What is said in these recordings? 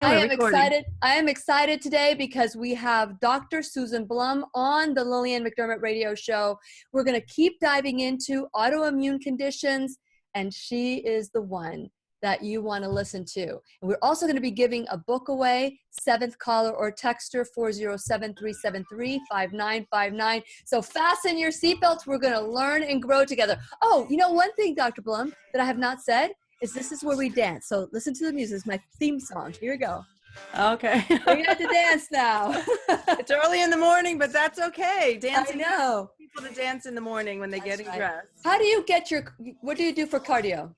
I We're am recording. excited. I am excited today because we have Dr. Susan Blum on the Lillian McDermott radio show. We're going to keep diving into autoimmune conditions, and she is the one that you want to listen to. And we're also going to be giving a book away, 7th caller or texter 407-373-5959. So fasten your seatbelts. We're going to learn and grow together. Oh, you know, one thing, Dr. Blum, that I have not said is this is where we dance. So listen to the music. It's my theme song. Here we go. Okay. We got to dance now. It's early in the morning, but that's okay. Dancing. I know. People to dance in the morning when they're getting dressed. How do you get what do you do for cardio?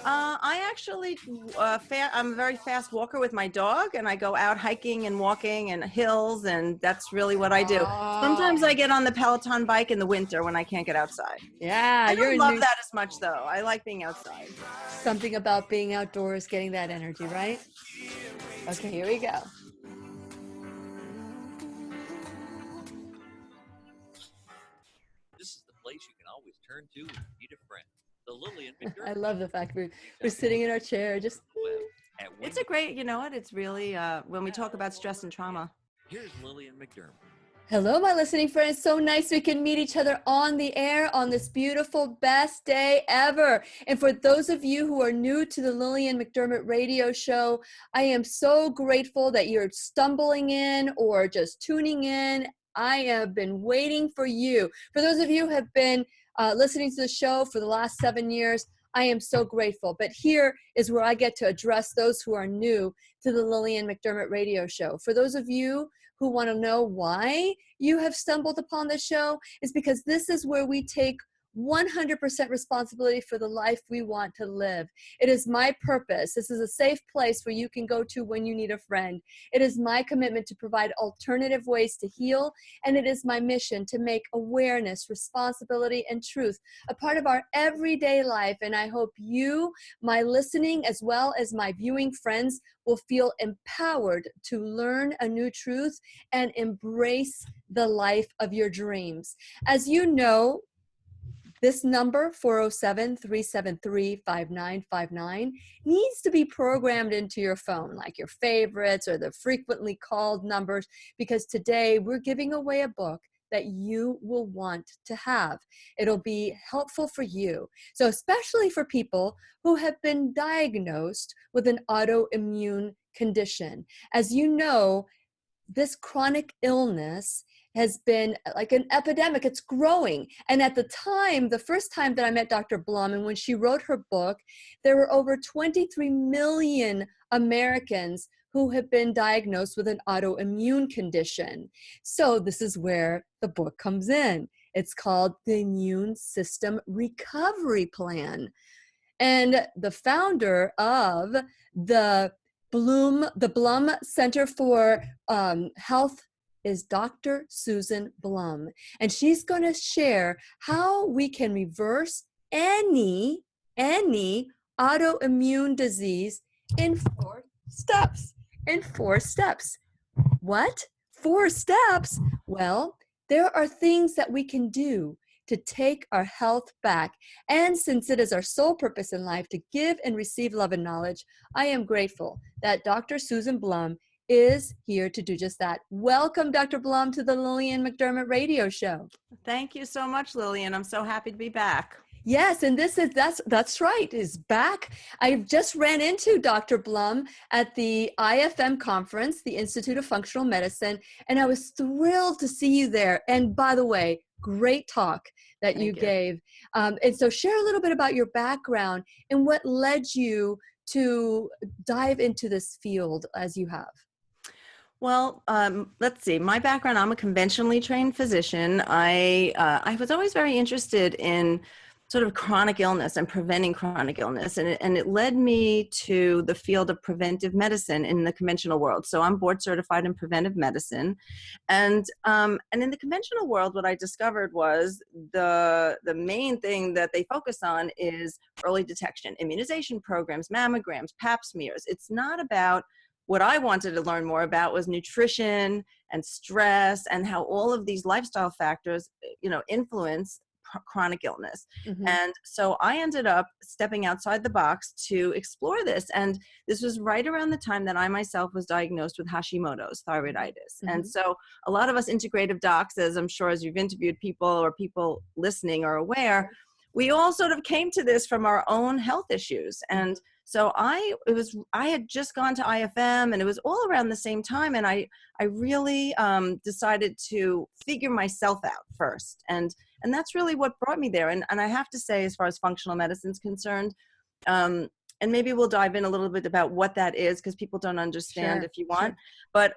I actually, I'm a very fast walker with my dog, and I go out hiking and walking and hills, and that's really what I do. Sometimes I get on the Peloton bike in the winter when I can't get outside. Yeah, I don't love that as much, though. I like being outside. Something about being outdoors, getting that energy, right? Okay, here we go. This is the place you can always turn to when you need a friend. The Lillian McDermott. I love the fact we're sitting in our chair, just. It's a great, you know what? It's really when we talk about stress and trauma. Here's Lillian McDermott. Hello, my listening friends. So nice we can meet each other on the air on this beautiful, best day ever. And for those of you who are new to the Lillian McDermott radio show, I am so grateful that you're stumbling in or just tuning in. I have been waiting for you. For those of you who have been listening to the show for the last 7 years, I am so grateful. But here is where I get to address those who are new to the Lillian McDermott radio show. For those of you who want to know why you have stumbled upon the show, is because this is where we take 100% responsibility for the life we want to live. It is my purpose. This is a safe place where you can go to when you need a friend. It is my commitment to provide alternative ways to heal, and it is my mission to make awareness, responsibility, and truth a part of our everyday life. And I hope you, my listening as well as my viewing friends, will feel empowered to learn a new truth and embrace the life of your dreams. As you know, this number, 407-373-5959, needs to be programmed into your phone, like your favorites or the frequently called numbers, because today we're giving away a book that you will want to have. It'll be helpful for you. So especially for people who have been diagnosed with an autoimmune condition. As you know, this chronic illness has been like an epidemic. It's growing. And at the time, the first time that I met Dr. Blum, and when she wrote her book, there were over 23 million Americans who have been diagnosed with an autoimmune condition. So this is where the book comes in. It's called The Immune System Recovery Plan. And the founder of the Blum Center for Health is Dr. Susan Blum. And she's going to share how we can reverse any autoimmune disease in 4 steps. In 4 steps. What? 4 steps? Well, there are things that we can do to take our health back. And since it is our sole purpose in life to give and receive love and knowledge, I am grateful that Dr. Susan Blum is here to do just that. Welcome, Dr. Blum, to the Lillian McDermott radio show. Thank you so much, Lillian. I'm so happy to be back. Yes, and that's right, is back. I just ran into Dr. Blum at the IFM conference, the Institute of Functional Medicine, and I was thrilled to see you there. And by the way, great talk that you gave. And so share a little bit about your background and what led you to dive into this field as you have. Well, let's see. My background, I'm a conventionally trained physician. I was always very interested in sort of chronic illness and preventing chronic illness. And it led me to the field of preventive medicine in the conventional world. So I'm board certified in preventive medicine. And in the conventional world, what I discovered was the main thing that they focus on is early detection, immunization programs, mammograms, pap smears. It's not about what I wanted to learn more about was nutrition and stress and how all of these lifestyle factors, influence chronic illness. Mhm. And so I ended up stepping outside the box to explore this. And this was right around the time that I myself was diagnosed with Hashimoto's thyroiditis. And Mhm. so a lot of us integrative docs, as I'm sure as you've interviewed people or people listening are aware, we all sort of came to this from our own health issues. And so I had just gone to IFM, and it was all around the same time. And I really decided to figure myself out first. And that's really what brought me there. And I have to say, as far as functional medicine is concerned, and maybe we'll dive in a little bit about what that is, because people don't understand Sure, if you want. sure. But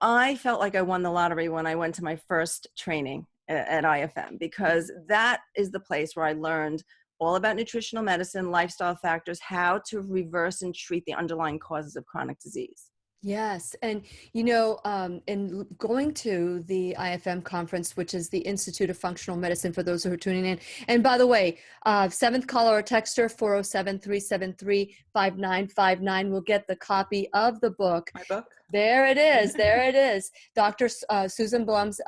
I felt like I won the lottery when I went to my first training at IFM, because that is the place where I learned all about nutritional medicine, lifestyle factors, how to reverse and treat the underlying causes of chronic disease. Yes. And, you know, in going to the IFM conference, which is the Institute of Functional Medicine for those who are tuning in. And by the way, 7th caller or texter, 407-373-5959 will get the copy of the book. My book? There it is. There it is. Dr. Susan Blum's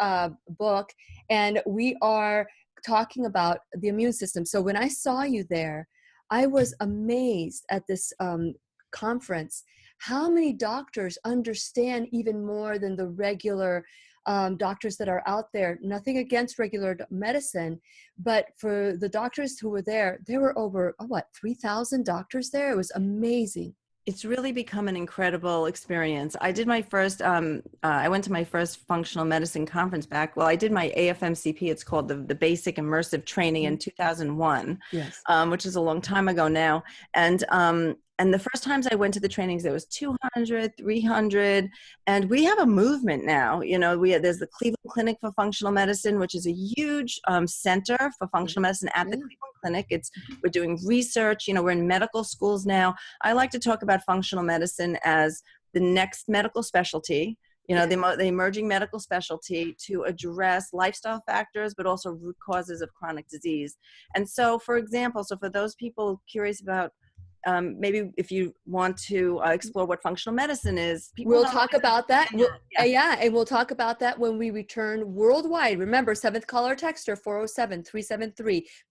book. And we are talking about the immune system. So when I saw you there, I was amazed at this conference how many doctors understand even more than the regular doctors that are out there. Nothing against regular medicine, but for the doctors who were there were over 3,000 doctors there. It was amazing. It's really become an incredible experience. I did my first, I went to my first functional medicine conference I did my AFMCP, it's called the Basic Immersive Training in 2001, Yes. Which is a long time ago now. And the first times I went to the trainings, there was 200, 300, and we have a movement now. You know, there's the Cleveland Clinic for Functional Medicine, which is a huge center for functional medicine at the Cleveland Clinic. We're doing research. You know, we're in medical schools now. I like to talk about functional medicine as the next medical specialty. You know, the emerging medical specialty to address lifestyle factors, but also root causes of chronic disease. And so, for example, for those people curious about maybe if you want to explore what functional medicine is, we'll talk about that. And we'll talk about that when we return worldwide. Remember, 7th caller texter,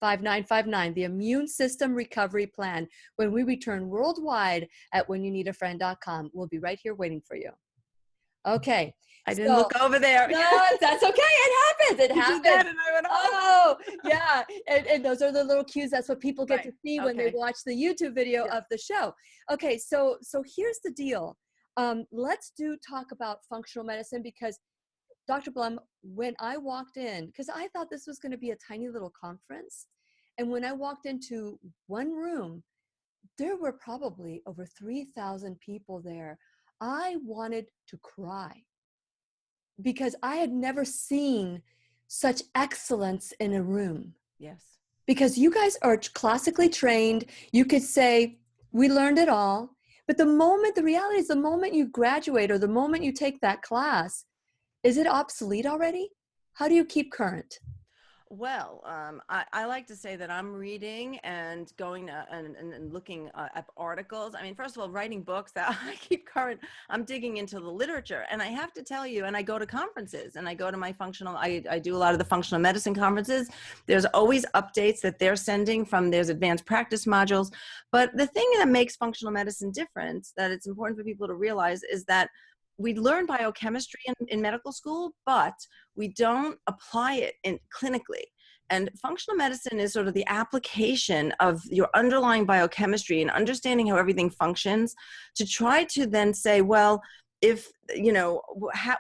407-373-5959, the Immune System Recovery Plan. When we return worldwide at whenyouneedafriend.com, we'll be right here waiting for you. Okay. I didn't look over there. No, that's okay. It happens. It happens. Did that and I went, oh, yeah. And those are the little cues. That's what people get to see when they watch the YouTube video of the show. Okay. So here's the deal. Let's talk about functional medicine, because Dr. Blum, when I walked in, because I thought this was going to be a tiny little conference. And when I walked into one room, there were probably over 3,000 people there. I wanted to cry, because I had never seen such excellence in a room. Yes. Because you guys are classically trained. You could say, we learned it all. But the reality is the moment you graduate or the moment you take that class, is it obsolete already? How do you keep current? Well, I like to say that I'm reading and going and looking at articles. I mean, first of all, writing books that I keep current. I'm digging into the literature, and I have to tell you, and I go to conferences, and I go to my I do a lot of the functional medicine conferences. There's always updates that they're sending from there's advanced practice modules. But the thing that makes functional medicine different, that it's important for people to realize, is that we learn biochemistry in medical school, but we don't apply it clinically. And functional medicine is sort of the application of your underlying biochemistry and understanding how everything functions to try to then say, well, if, you know,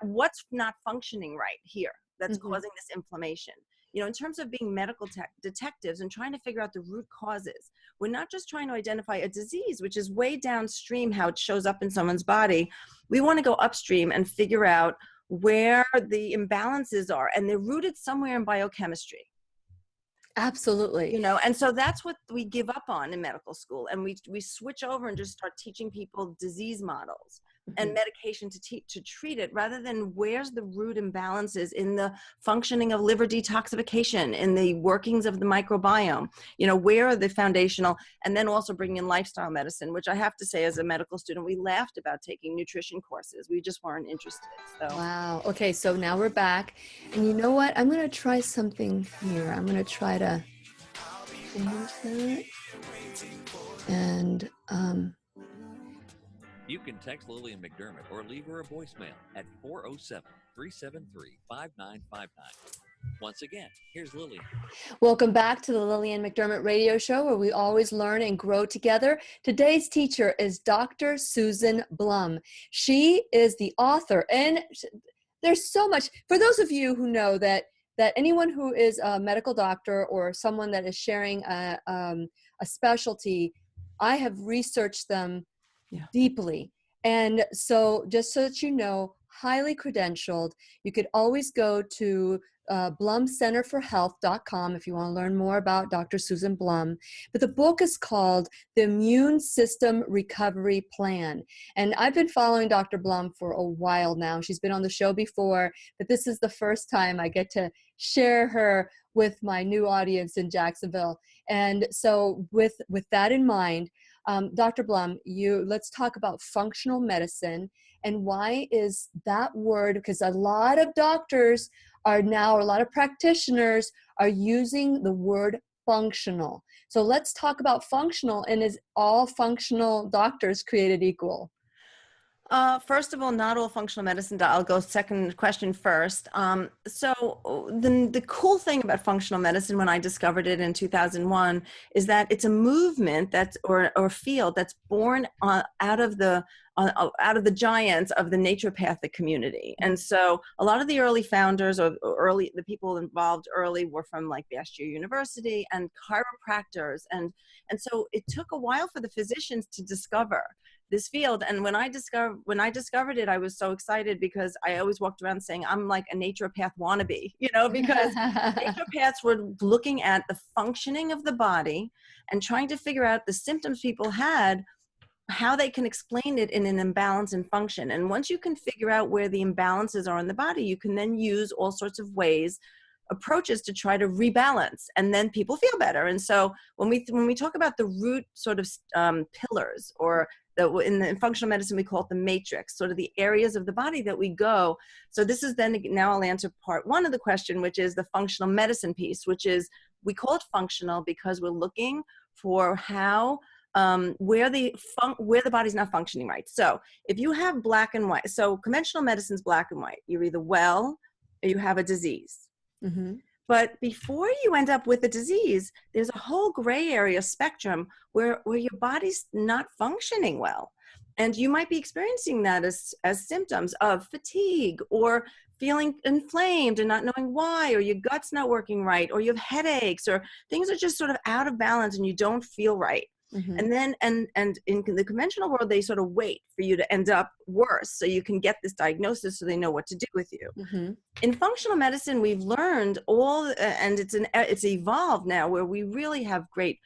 what's not functioning right here that's causing this inflammation? You know, in terms of being medical detectives and trying to figure out the root causes, we're not just trying to identify a disease, which is way downstream, how it shows up in someone's body. We want to go upstream and figure out where the imbalances are, and they're rooted somewhere in biochemistry. Absolutely. You know, and so that's what we give up on in medical school. And we switch over and just start teaching people disease models. and medication to treat it, rather than where's the root imbalances in the functioning of liver detoxification, in the workings of the microbiome, where are the foundational, and then also bringing in lifestyle medicine, which I have to say, as a medical student, we laughed about taking nutrition courses. We just weren't interested. So. Wow. Okay, so now we're back. And you know what? I'm going to try something here. I'm going to try to change that. And You can text Lillian McDermott or leave her a voicemail at 407-373-5959. Once again, here's Lillian. welcome back to the Lillian McDermott Radio Show, where we always learn and grow together. Today's teacher is Dr. Susan Blum. She is the author, and there's so much. For those of you who know that anyone who is a medical doctor or someone that is sharing a specialty, I have researched them deeply. And so just so that you know, highly credentialed. You could always go to blumcenterforhealth.com if you want to learn more about Dr. Susan Blum. But the book is called The Immune System Recovery Plan. And I've been following Dr. Blum for a while now. She's been on the show before, but this is the first time I get to share her with my new audience in Jacksonville. And so with that in mind, Dr. Blum, let's talk about functional medicine, and why is that word, because a lot of doctors a lot of practitioners are using the word functional. So let's talk about functional, and is all functional doctors created equal? First of all, not all functional medicine. I'll go second question first. So the cool thing about functional medicine, when I discovered it in 2001, is that it's a movement or field that's born out of the giants of the naturopathic community. And so a lot of the early founders or the people involved early were from like Bastyr University and chiropractors. And so it took a while for the physicians to discover this field. And when I discovered it, I was so excited, because I always walked around saying I'm like a naturopath wannabe, because naturopaths were looking at the functioning of the body and trying to figure out the symptoms people had, how they can explain it in an imbalance in function. And once you can figure out where the imbalances are in the body, you can then use all sorts of approaches to try to rebalance, and then people feel better. And so when we talk about the root sort of pillars, or in functional medicine we call it the matrix, sort of the areas of the body that we go. So this is now I'll answer part one of the question, which is the functional medicine piece, which is, we call it functional because we're looking for how where the body's not functioning right. So if you have black and white, so conventional medicine's black and white. You're either well or you have a disease. Mm-hmm. But before you end up with a disease, there's a whole gray area spectrum where your body's not functioning well. And you might be experiencing that as symptoms of fatigue, or feeling inflamed and not knowing why, or your gut's not working right, or you have headaches, or things are just sort of out of balance and you don't feel right. Mm-hmm. And then, and in the conventional world, they sort of wait for you to end up worse so you can get this diagnosis so they know what to do with you. Mm-hmm. In functional medicine, we've learned and it's evolved now, where we really have great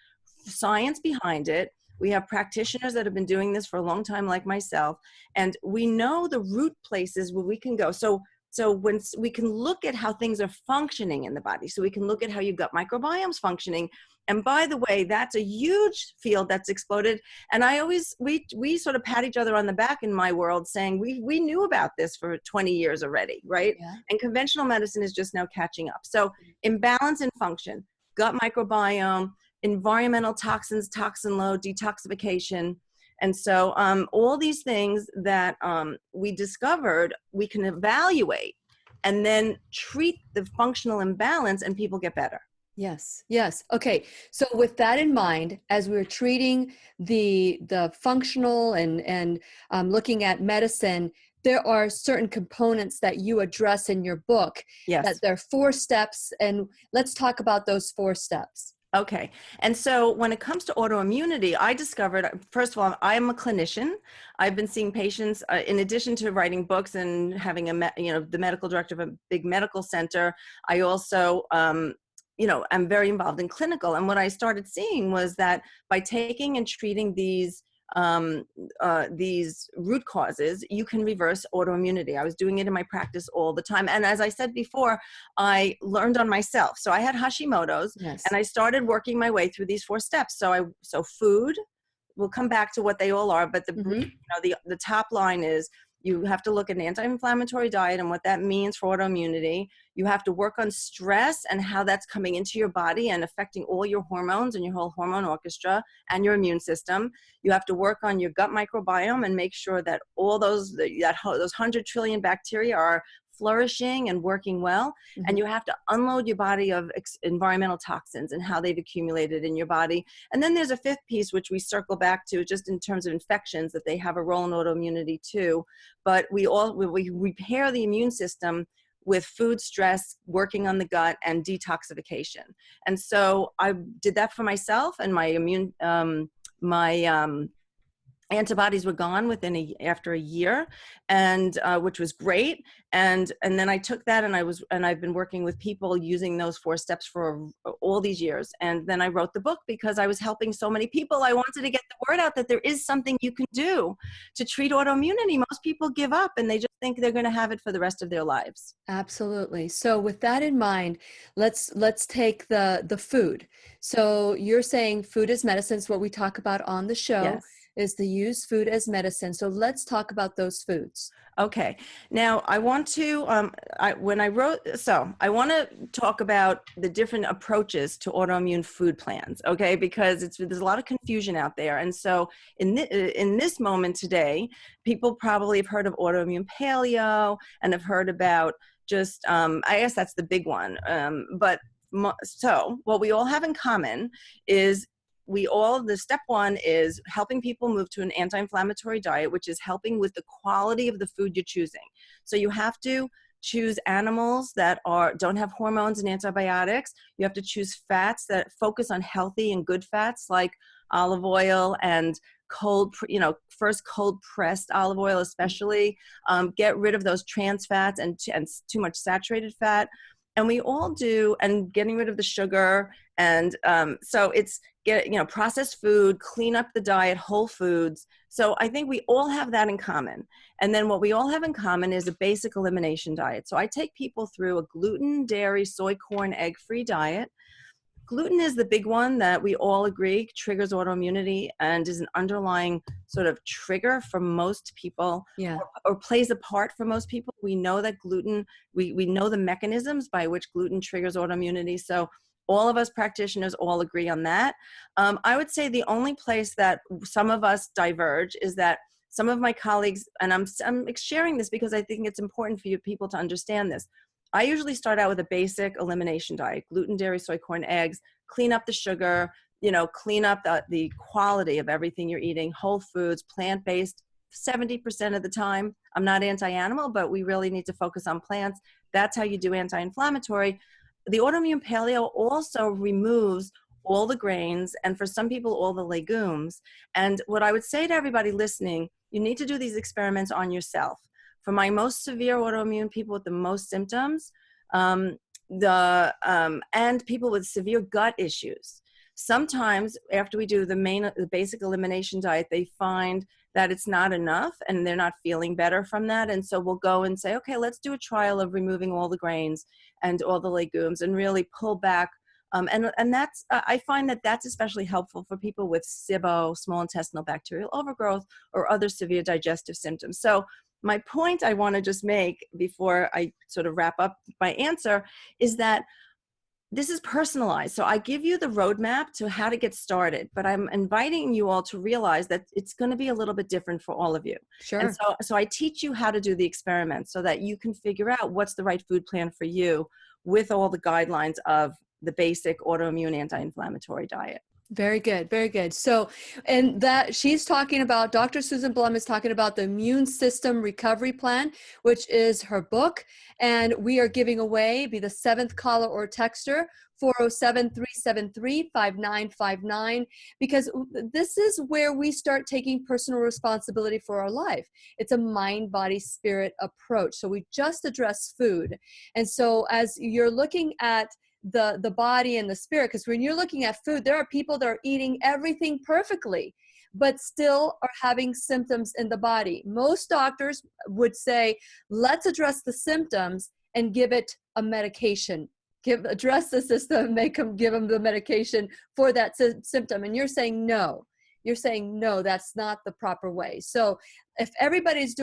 science behind it. We have practitioners that have been doing this for a long time, like myself, and we know the root places where we can go. So when we can look at how things are functioning in the body, so we can look at how your gut microbiome's functioning. And by the way, that's a huge field that's exploded. And we sort of pat each other on the back in my world, saying we knew about this for 20 years already, right? Yeah. And conventional medicine is just now catching up. So imbalance in function, gut microbiome, environmental toxins, toxin load, detoxification. And so all these things that we discovered, we can evaluate and then treat the functional imbalance, and people get better. Yes. Yes. Okay. So with that in mind, as we're treating the functional and looking at medicine, there are certain components that you address in your book. Yes. That there are 4 steps, and let's talk about those 4 steps. Okay. And so when it comes to autoimmunity, I discovered, first of all, I'm a clinician. I've been seeing patients, in addition to writing books and having the medical director of a big medical center. I also, I'm very involved in clinical. And what I started seeing was that by taking and treating these these root causes, you can reverse autoimmunity. I was doing it in my practice all the time. And as I said before, I learned on myself. So I had Hashimoto's, Yes. and I started working my way through these 4 steps. So food, we'll come back to what they all are, but the top line is you have to look at an anti-inflammatory diet and what that means for autoimmunity. You have to work on stress and how that's coming into your body and affecting all your hormones and your whole hormone orchestra and your immune system. You have to work on your gut microbiome and make sure that all those 100 trillion bacteria are flourishing and working well. And you have to unload your body of environmental toxins and how they've accumulated in your body. And then there's a 5th piece, which we circle back to just in terms of infections, that they have a role in autoimmunity too. But we repair the immune system with food, stress, working on the gut, and detoxification. And so I did that for myself, and my antibodies were gone after a year, and which was great. And then I took that, and I've been working with people using those 4 steps for all these years. And then I wrote the book because I was helping so many people. I wanted to get the word out that there is something you can do to treat autoimmunity. Most people give up and they just think they're going to have it for the rest of their lives. Absolutely. So with that in mind, let's take the food. So you're saying food as medicine is what we talk about on the show. Yes. Is to use food as medicine. So let's talk about those foods. Okay. Now I want to, I want to talk about the different approaches to autoimmune food plans. Okay. Because there's a lot of confusion out there. And so in this moment today, people probably have heard of autoimmune paleo and have heard about just, I guess that's the big one. So what we all have in common is the step 1 is helping people move to an anti-inflammatory diet, which is helping with the quality of the food you're choosing. So you have to choose animals that don't have hormones and antibiotics. You have to choose fats that focus on healthy and good fats like olive oil and first cold pressed olive oil, especially. Get rid of those trans fats and too much saturated fat. And we all do, and getting rid of the sugar. And so it's processed food, clean up the diet, whole foods. So I think we all have that in common. And then what we all have in common is a basic elimination diet. So I take people through a gluten, dairy, soy, corn, egg-free diet. Gluten is the big one that we all agree triggers autoimmunity and is an underlying sort of trigger for most people, or plays a part for most people. We know that gluten, we know the mechanisms by which gluten triggers autoimmunity. So all of us practitioners all agree on that. I would say the only place that some of us diverge is that some of my colleagues, and I'm sharing this because I think it's important for you people to understand this. I usually start out with a basic elimination diet: gluten, dairy, soy, corn, eggs, clean up the sugar, clean up the quality of everything you're eating, whole foods, plant-based, 70% of the time. I'm not anti-animal, but we really need to focus on plants. That's how you do anti-inflammatory. The autoimmune paleo also removes all the grains, and for some people, all the legumes. And what I would say to everybody listening, you need to do these experiments on yourself. For my most severe autoimmune people with the most symptoms, and people with severe gut issues, sometimes after we do the basic elimination diet, they find that it's not enough and they're not feeling better from that. And so we'll go and say, okay, let's do a trial of removing all the grains and all the legumes and really pull back. And that's, I find that that's especially helpful for people with SIBO, small intestinal bacterial overgrowth, or other severe digestive symptoms. So my point I want to just make before I sort of wrap up my answer is that this is personalized. So I give you the roadmap to how to get started, but I'm inviting you all to realize that it's going to be a little bit different for all of you. Sure. And so I teach you how to do the experiments so that you can figure out what's the right food plan for you with all the guidelines of the basic autoimmune anti-inflammatory diet. Very good. Very good. So, and that she's talking about, Dr. Susan Blum is talking about the Immune System Recovery Plan, which is her book. And we are giving away, be the 7th caller or texter, 407-373-5959, because this is where we start taking personal responsibility for our life. It's a mind, body, spirit approach. So we just address food. And so as you're looking at the body and the spirit, because when you're looking at food, there are people that are eating everything perfectly, but still are having symptoms in the body. Most doctors would say, let's address the symptoms and give it a medication. Address the system, give them the medication for that symptom. And you're saying no. You're saying no, that's not the proper way. So if everybody's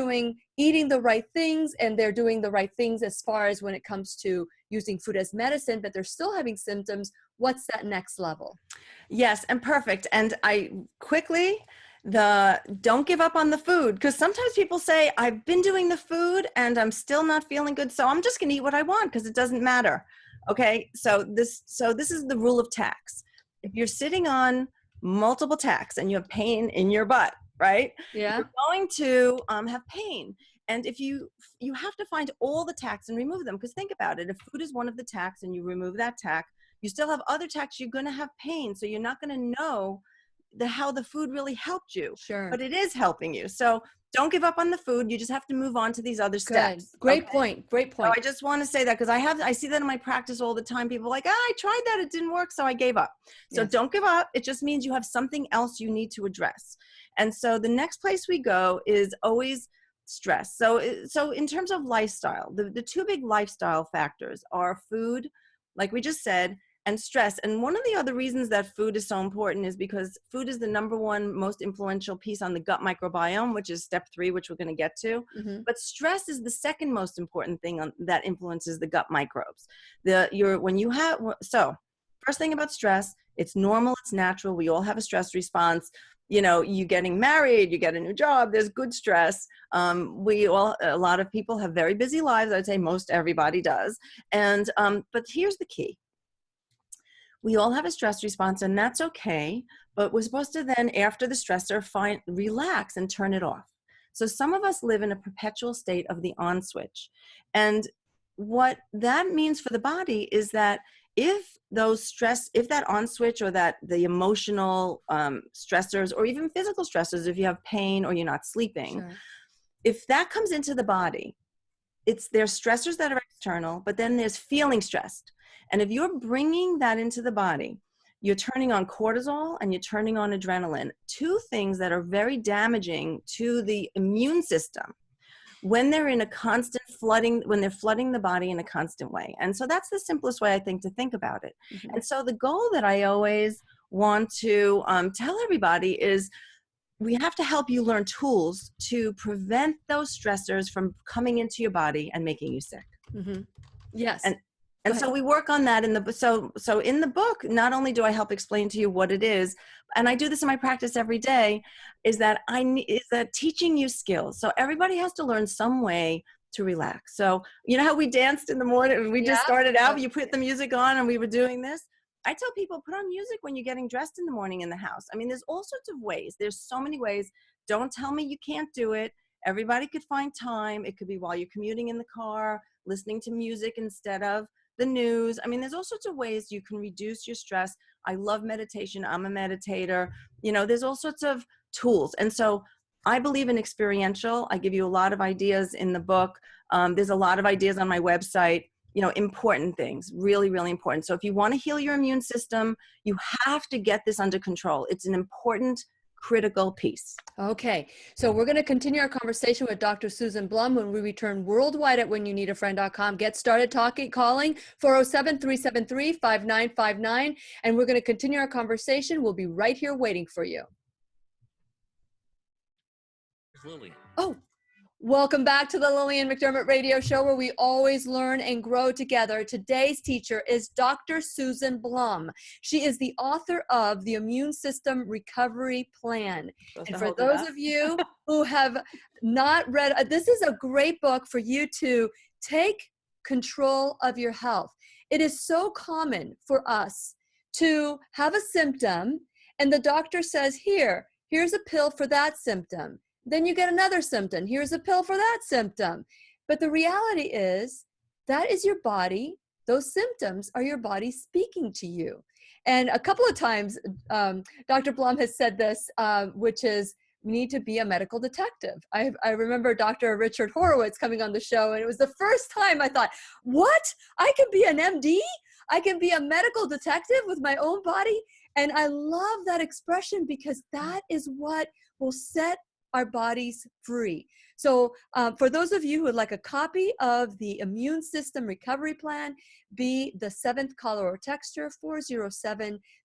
eating the right things, and they're doing the right things as far as when it comes to using food as medicine, but they're still having symptoms, what's that next level? Yes, and perfect. And I quickly, don't give up on the food, because sometimes people say, I've been doing the food and I'm still not feeling good, so I'm just going to eat what I want because it doesn't matter. Okay, so this is the rule of tax. If you're sitting on multiple tacks and you have pain in your butt, right? Yeah. You're going to have pain. And if you have to find all the tacks and remove them, because think about it, if food is one of the tacks and you remove that tack, you still have other tacks, you're going to have pain. So you're not going to know how the food really helped you. Sure. But it is helping you. So don't give up on the food. You just have to move on to these other steps. Good. Great point. Great point. So I just want to say that because I see that in my practice all the time. People are like, I tried that, it didn't work, so I gave up. So Yes. Don't give up. It just means you have something else you need to address. And so the next place we go is always stress. So in terms of lifestyle, the two big lifestyle factors are food, like we just said, and stress. And one of the other reasons that food is so important is because food is the number one most influential piece on the gut microbiome, which is step 3, which we're going to get to. Mm-hmm. But stress is the second most important thing that influences the gut microbes. So first thing about stress, it's normal, it's natural. We all have a stress response. You know, you getting married, you get a new job, there's good stress. A lot of people have very busy lives. I'd say most everybody does. And, but here's the key. We all have a stress response, and that's okay, but we're supposed to then, after the stressor, relax and turn it off. So some of us live in a perpetual state of the on switch. And what that means for the body is that if that on switch, or that the emotional stressors, or even physical stressors, if you have pain or you're not sleeping, Sure. if that comes into the body, there's stressors that are external, but then there's feeling stressed. And if you're bringing that into the body, you're turning on cortisol and you're turning on adrenaline, two things that are very damaging to the immune system when they're in a constant flooding, when they're flooding the body in a constant way. And so that's the simplest way, I think, to think about it. Mm-hmm. And so the goal that I always want to tell everybody is, we have to help you learn tools to prevent those stressors from coming into your body and making you sick. Mm-hmm. Yes. And so we work on that in the so in the book. Not only do I help explain to you what it is, and I do this in my practice every day, is that teaching you skills. So everybody has to learn some way to relax. So you know how we danced in the morning? We just started out. You put the music on, and we were doing this. I tell people, put on music when you're getting dressed in the morning in the house. I mean, there's all sorts of ways. There's so many ways. Don't tell me you can't do it. Everybody could find time. It could be while you're commuting in the car, listening to music instead of the news. I mean, there's all sorts of ways you can reduce your stress. I love meditation. I'm a meditator. You know, there's all sorts of tools. And so I believe in experiential. I give you a lot of ideas in the book. There's a lot of ideas on my website, you know, important things, really, really important. So if you want to heal your immune system, you have to get this under control. It's an important, critical piece. Okay, so we're going to continue our conversation with Dr. Susan Blum when we return worldwide at whenyounneedafriend.com. Get started calling 407-373-5959, and we're going to continue our conversation. We'll be right here waiting for you. Lillian. Oh, welcome back to the Lillian McDermott Radio Show, where we always learn and grow together. Today's teacher is Dr. Susan Blum. She is the author of The Immune System Recovery Plan. And for those of you who have not read, this is a great book for you to take control of your health. It is so common for us to have a symptom, and the doctor says, here's a pill for that symptom. Then you get another symptom. Here's a pill for that symptom. But the reality is that is your body. Those symptoms are your body speaking to you. And a couple of times, Dr. Blum has said this, which is, we need to be a medical detective. I remember Dr. Richard Horowitz coming on the show, and it was the first time I thought, what? I can be an MD? I can be a medical detective with my own body? And I love that expression because that is what will set our bodies free. So for those of you who would like a copy of the Immune System Recovery Plan, be the 7th caller or texter,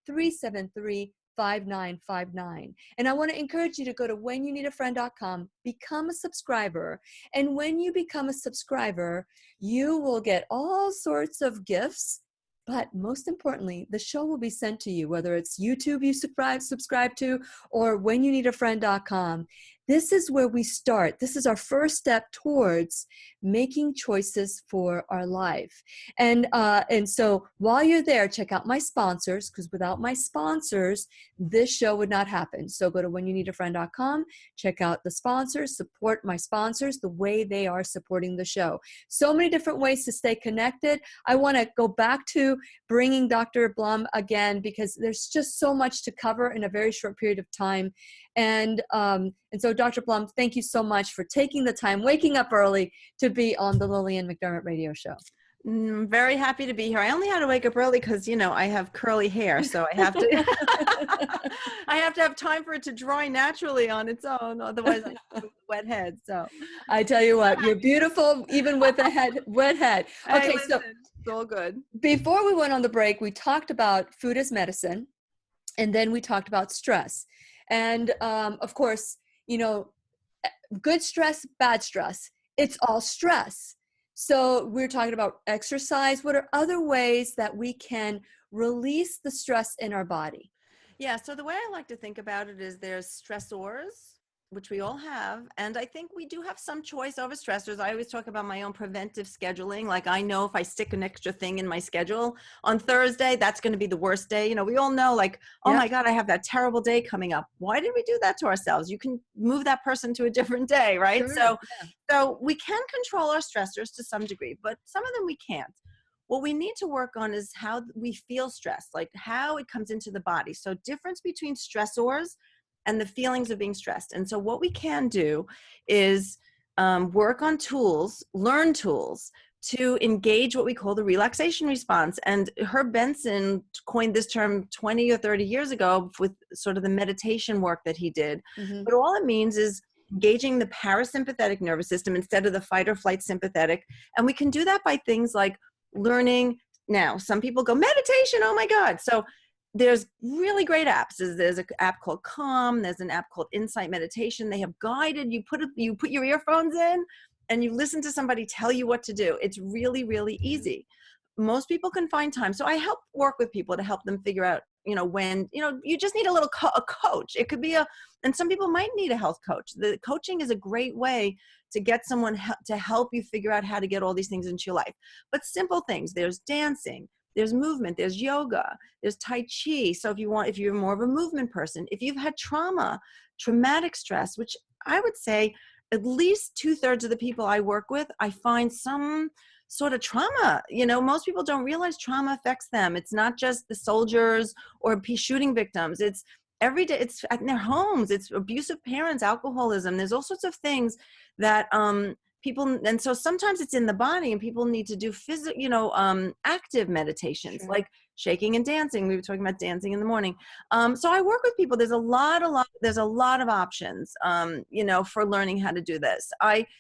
407-373-5959. And I want to encourage you to go to whenyouneedafriend.com, become a subscriber. And when you become a subscriber, you will get all sorts of gifts. But most importantly, the show will be sent to you, whether it's YouTube you subscribe to or whenyouneedafriend.com. This is where we start. This is our first step towards making choices for our life. And so while you're there, check out my sponsors, because without my sponsors, this show would not happen. So go to whenyouneedafriend.com, check out the sponsors, support my sponsors the way they are supporting the show. So many different ways to stay connected. I want to go back to bringing Dr. Blum again, because there's just so much to cover in a very short period of time. And so Dr. Blum, thank you so much for taking the time, waking up early to be on the Lillian McDermott radio show. I'm very happy to be here. I only had to wake up early because, I have curly hair, so I have to I have to have time for it to dry naturally on its own. Otherwise, I have a wet head. So I tell you what, you're beautiful even with a wet head. Okay, listen, so it's all good. Before we went on the break, we talked about food as medicine, and then we talked about stress. And of course, good stress, bad stress, it's all stress. So we're talking about exercise. What are other ways that we can release the stress in our body? Yeah, so the way I like to think about it is there's stressors, which we all have. And I think we do have some choice over stressors. I always talk about my own preventive scheduling. Like I know if I stick an extra thing in my schedule on Thursday, that's going to be the worst day. We all know like, oh my God, I have that terrible day coming up. Why did we do that to ourselves? You can move that person to a different day, right? Sure. So we can control our stressors to some degree, but some of them we can't. What we need to work on is how we feel stress, like how it comes into the body. So difference between stressors and the feelings of being stressed. And so what we can do is work on tools, learn tools to engage what we call the relaxation response. And Herb Benson coined this term 20 or 30 years ago with sort of the meditation work that he did. Mm-hmm. But all it means is engaging the parasympathetic nervous system instead of the fight or flight sympathetic. And we can do that by things like learning. Now, some people go, meditation, oh my God. So there's really great apps. There's an app called Calm. There's an app called Insight Meditation. They have guided, you put your earphones in and you listen to somebody tell you what to do. It's really, really easy. Most people can find time. So I help work with people to help them figure out, when, you just need a coach. It could be and some people might need a health coach. The coaching is a great way to get someone to help you figure out how to get all these things into your life. But simple things, there's dancing, there's movement, there's yoga, there's Tai Chi. So if you're more of a movement person, if you've had traumatic stress, which I would say at least 2/3 of the people I work with, I find some sort of trauma. Most people don't realize trauma affects them. It's not just the soldiers or shooting victims. It's every day. It's at their homes. It's abusive parents, alcoholism. There's all sorts of things that people, and so sometimes it's in the body, and people need to do active meditations, like shaking and dancing. We were talking about dancing in the morning. So I work with people. There's a lot of options, for learning how to do this.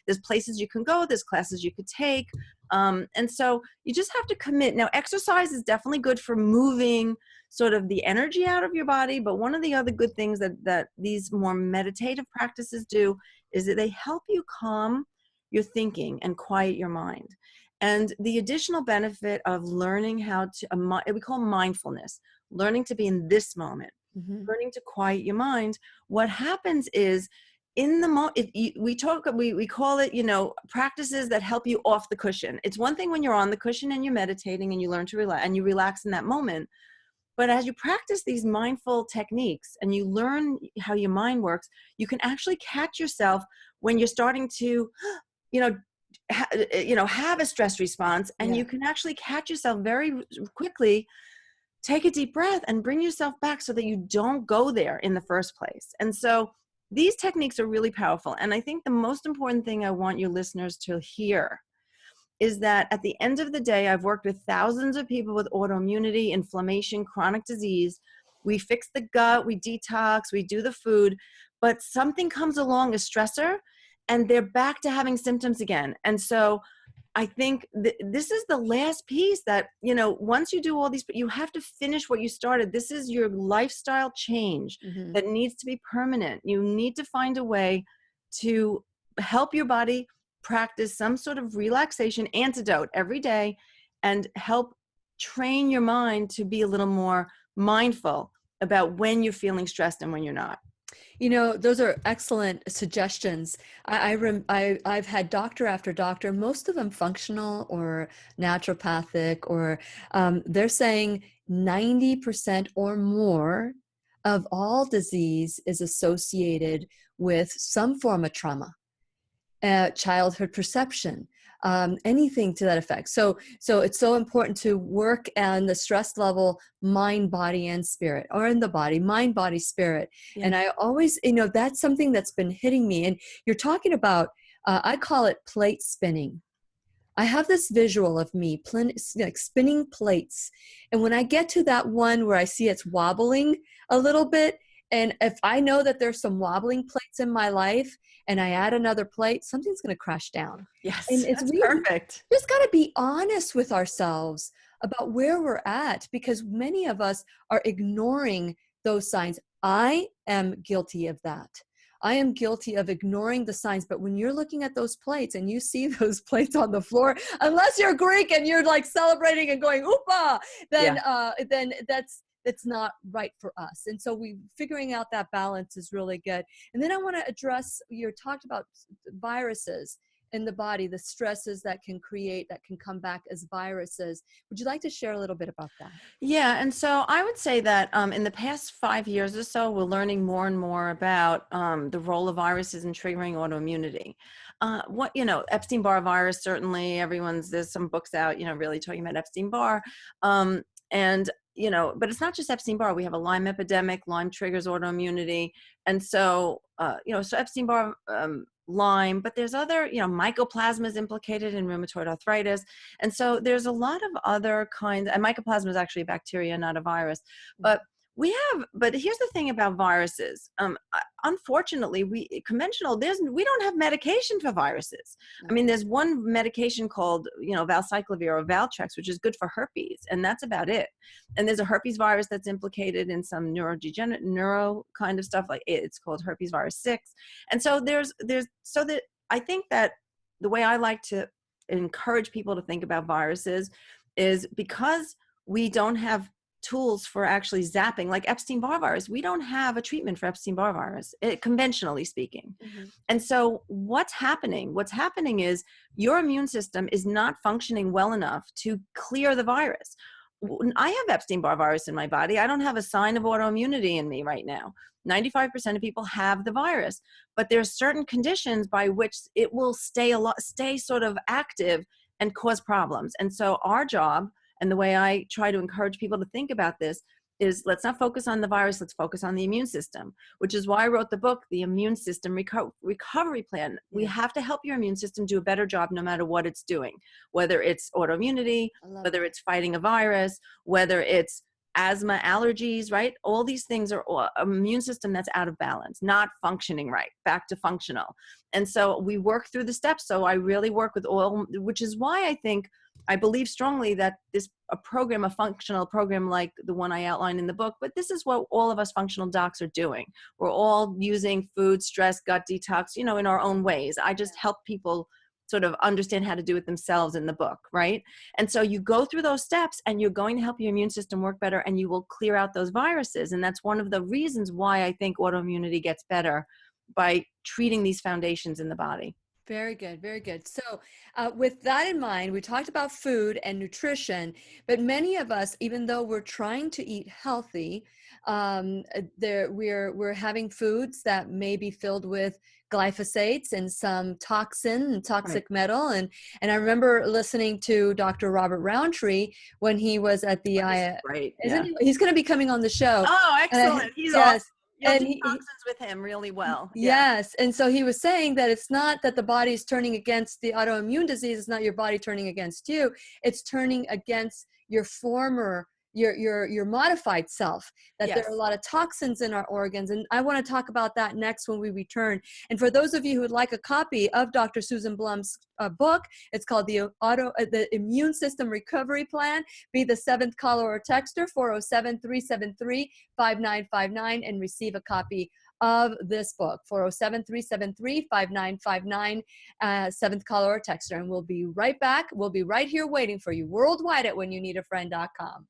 There's places you can go, there's classes you could take. And so you just have to commit. Now, exercise is definitely good for moving sort of the energy out of your body. But one of the other good things that these more meditative practices do is that they help you calm your thinking and quiet your mind. And the additional benefit of learning how to, we call mindfulness, learning to be in this moment, learning to quiet your mind. What happens is in the moment, we call it, practices that help you off the cushion. It's one thing when you're on the cushion and you're meditating and you learn to relax and you relax in that moment. But as you practice these mindful techniques and you learn how your mind works, you can actually catch yourself when you're starting to, have a stress response, and you can actually catch yourself very quickly, take a deep breath and bring yourself back so that you don't go there in the first place. And so these techniques are really powerful. And I think the most important thing I want your listeners to hear is that at the end of the day, I've worked with thousands of people with autoimmunity, inflammation, chronic disease, we fix the gut, we detox, we do the food, but something comes along, a stressor, and they're back to having symptoms again. And so I think this is the last piece that, you know, once you do all these, you have to finish what you started. This is your lifestyle change that needs to be permanent. You need to find a way to help your body practice some sort of relaxation antidote every day and help train your mind to be a little more mindful about when you're feeling stressed and when you're not. You know, those are excellent suggestions. I've had doctor after doctor, most of them functional or naturopathic, or they're saying 90% or more of all disease is associated with some form of trauma, childhood perception, anything to that effect. So it's so important to work on the stress level, mind, body, and spirit, or in the body, mind, body, spirit. Yeah. And I always, you know, that's something that's been hitting me. And you're talking about, I call it plate spinning. I have this visual of me like spinning plates. And when I get to that one where I see it's wobbling a little bit, and if I know that there's some wobbling plates in my life and I add another plate, something's going to crash down. Yes, and it's that's perfect. Just got to be honest with ourselves about where we're at, because many of us are ignoring those signs. I am guilty of that. I am guilty of ignoring the signs. But when you're looking at those plates and you see those plates on the floor, unless you're Greek and you're like celebrating and going, "Oopa," then that's not right for us. And so figuring out that balance is really good. And then I want to address, you talked about viruses in the body, the stresses that can come back as viruses. Would you like to share a little bit about that? Yeah. And so I would say that in the past 5 years or so, we're learning more and more about the role of viruses in triggering autoimmunity. Epstein-Barr virus, certainly there's some books out, really talking about Epstein-Barr. But it's not just Epstein-Barr. We have a Lyme epidemic. Lyme triggers autoimmunity. And so, so Epstein-Barr, Lyme, but there's other, mycoplasma is implicated in rheumatoid arthritis. And so there's a lot of other kinds, and mycoplasma is actually a bacteria, not a virus. But here's the thing about viruses. Unfortunately, we don't have medication for viruses. I mean, there's one medication called, valcyclovir or Valtrex, which is good for herpes, and that's about it. And there's a herpes virus that's implicated in some neuro kind of stuff, like it's called herpes virus 6. And so I think that the way I like to encourage people to think about viruses is, because we don't have tools for actually zapping, like Epstein-Barr virus. We don't have a treatment for Epstein-Barr virus, conventionally speaking. And so what's happening is your immune system is not functioning well enough to clear the virus. I have Epstein-Barr virus in my body. I don't have a sign of autoimmunity in me right now. 95% of people have the virus, but there's certain conditions by which it will stay sort of active and cause problems. And so our job, and the way I try to encourage people to think about this, is let's not focus on the virus, let's focus on the immune system, which is why I wrote the book, The Immune System Recovery Plan. We have to help your immune system do a better job no matter what it's doing, whether it's autoimmunity, whether it's fighting a virus, whether it's asthma, allergies, right? All these things are immune system that's out of balance, not functioning right, back to functional. And so we work through the steps. So I really work with all, which is why I believe strongly that a functional program like the one I outlined in the book, but this is what all of us functional docs are doing. We're all using food, stress, gut detox, in our own ways. I just help people sort of understand how to do it themselves in the book, right? And so you go through those steps and you're going to help your immune system work better, and you will clear out those viruses. And that's one of the reasons why I think autoimmunity gets better, by treating these foundations in the body. Very good. Very good. So with that in mind, we talked about food and nutrition, but many of us, even though we're trying to eat healthy, we're having foods that may be filled with glyphosates and some toxin and toxic metal. And I remember listening to Dr. Robert Roundtree when he was at the Right. He's going to be coming on the show. Oh, excellent. He's awesome. And toxins with him really well. Yes. And so he was saying that it's not that the body is turning against the autoimmune disease. It's not your body turning against you. It's turning against your former your modified self, that there are Yes. a lot of toxins in our organs. And I want to talk about that next when we return. And for those of you who would like a copy of Dr. Susan Blum's book, it's called the Immune System Recovery Plan. Be the 7th caller or texter, 407-373-5959, and receive a copy of this book, 407-373-5959, 7th caller or texter. And we'll be right back. We'll be right here waiting for you worldwide at whenyouneedafriend.com.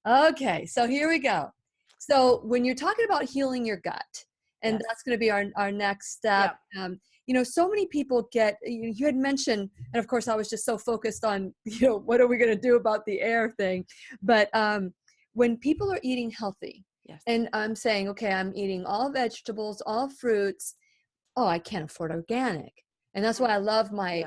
Okay, so here we go. So when you're talking about healing your gut, and Yes. that's going to be our next step, so many people you had mentioned, and of course I was just so focused on, what are we going to do about the air thing? But when people are eating healthy, Yes. and I'm saying, okay, I'm eating all vegetables, all fruits, I can't afford organic. And that's why I love my,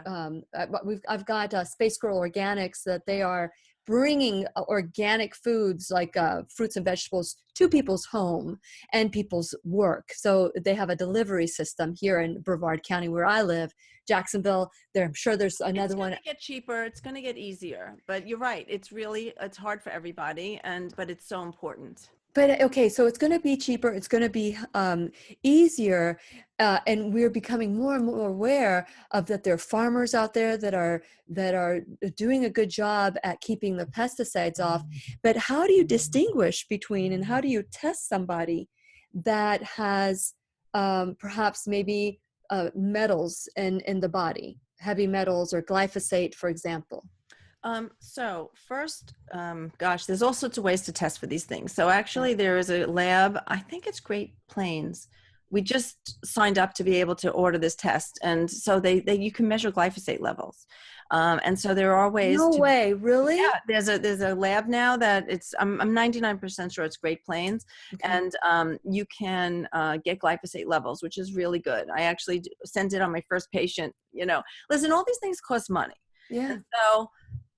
I've got Space Girl Organics, that they are bringing organic foods like fruits and vegetables to people's home and people's work. So they have a delivery system here in Brevard County where I live, Jacksonville. I'm sure there's another one. It's going to get cheaper. It's going to get easier. But you're right. It's hard for everybody, but it's so important. But okay, so it's going to be cheaper. It's going to be easier, and we're becoming more and more aware of that. There are farmers out there that are doing a good job at keeping the pesticides off. But how do you distinguish between, and how do you test somebody that has perhaps maybe metals in the body, heavy metals or glyphosate, for example? So first, there's all sorts of ways to test for these things. So actually there is a lab, I think it's Great Plains. We just signed up to be able to order this test. And so you can measure glyphosate levels. And so there are ways. No way, really? Yeah, there's a lab now that I'm 99% sure it's Great Plains. Okay. And you can get glyphosate levels, which is really good. I actually sent it on my first patient. Listen, all these things cost money. Yeah. And so,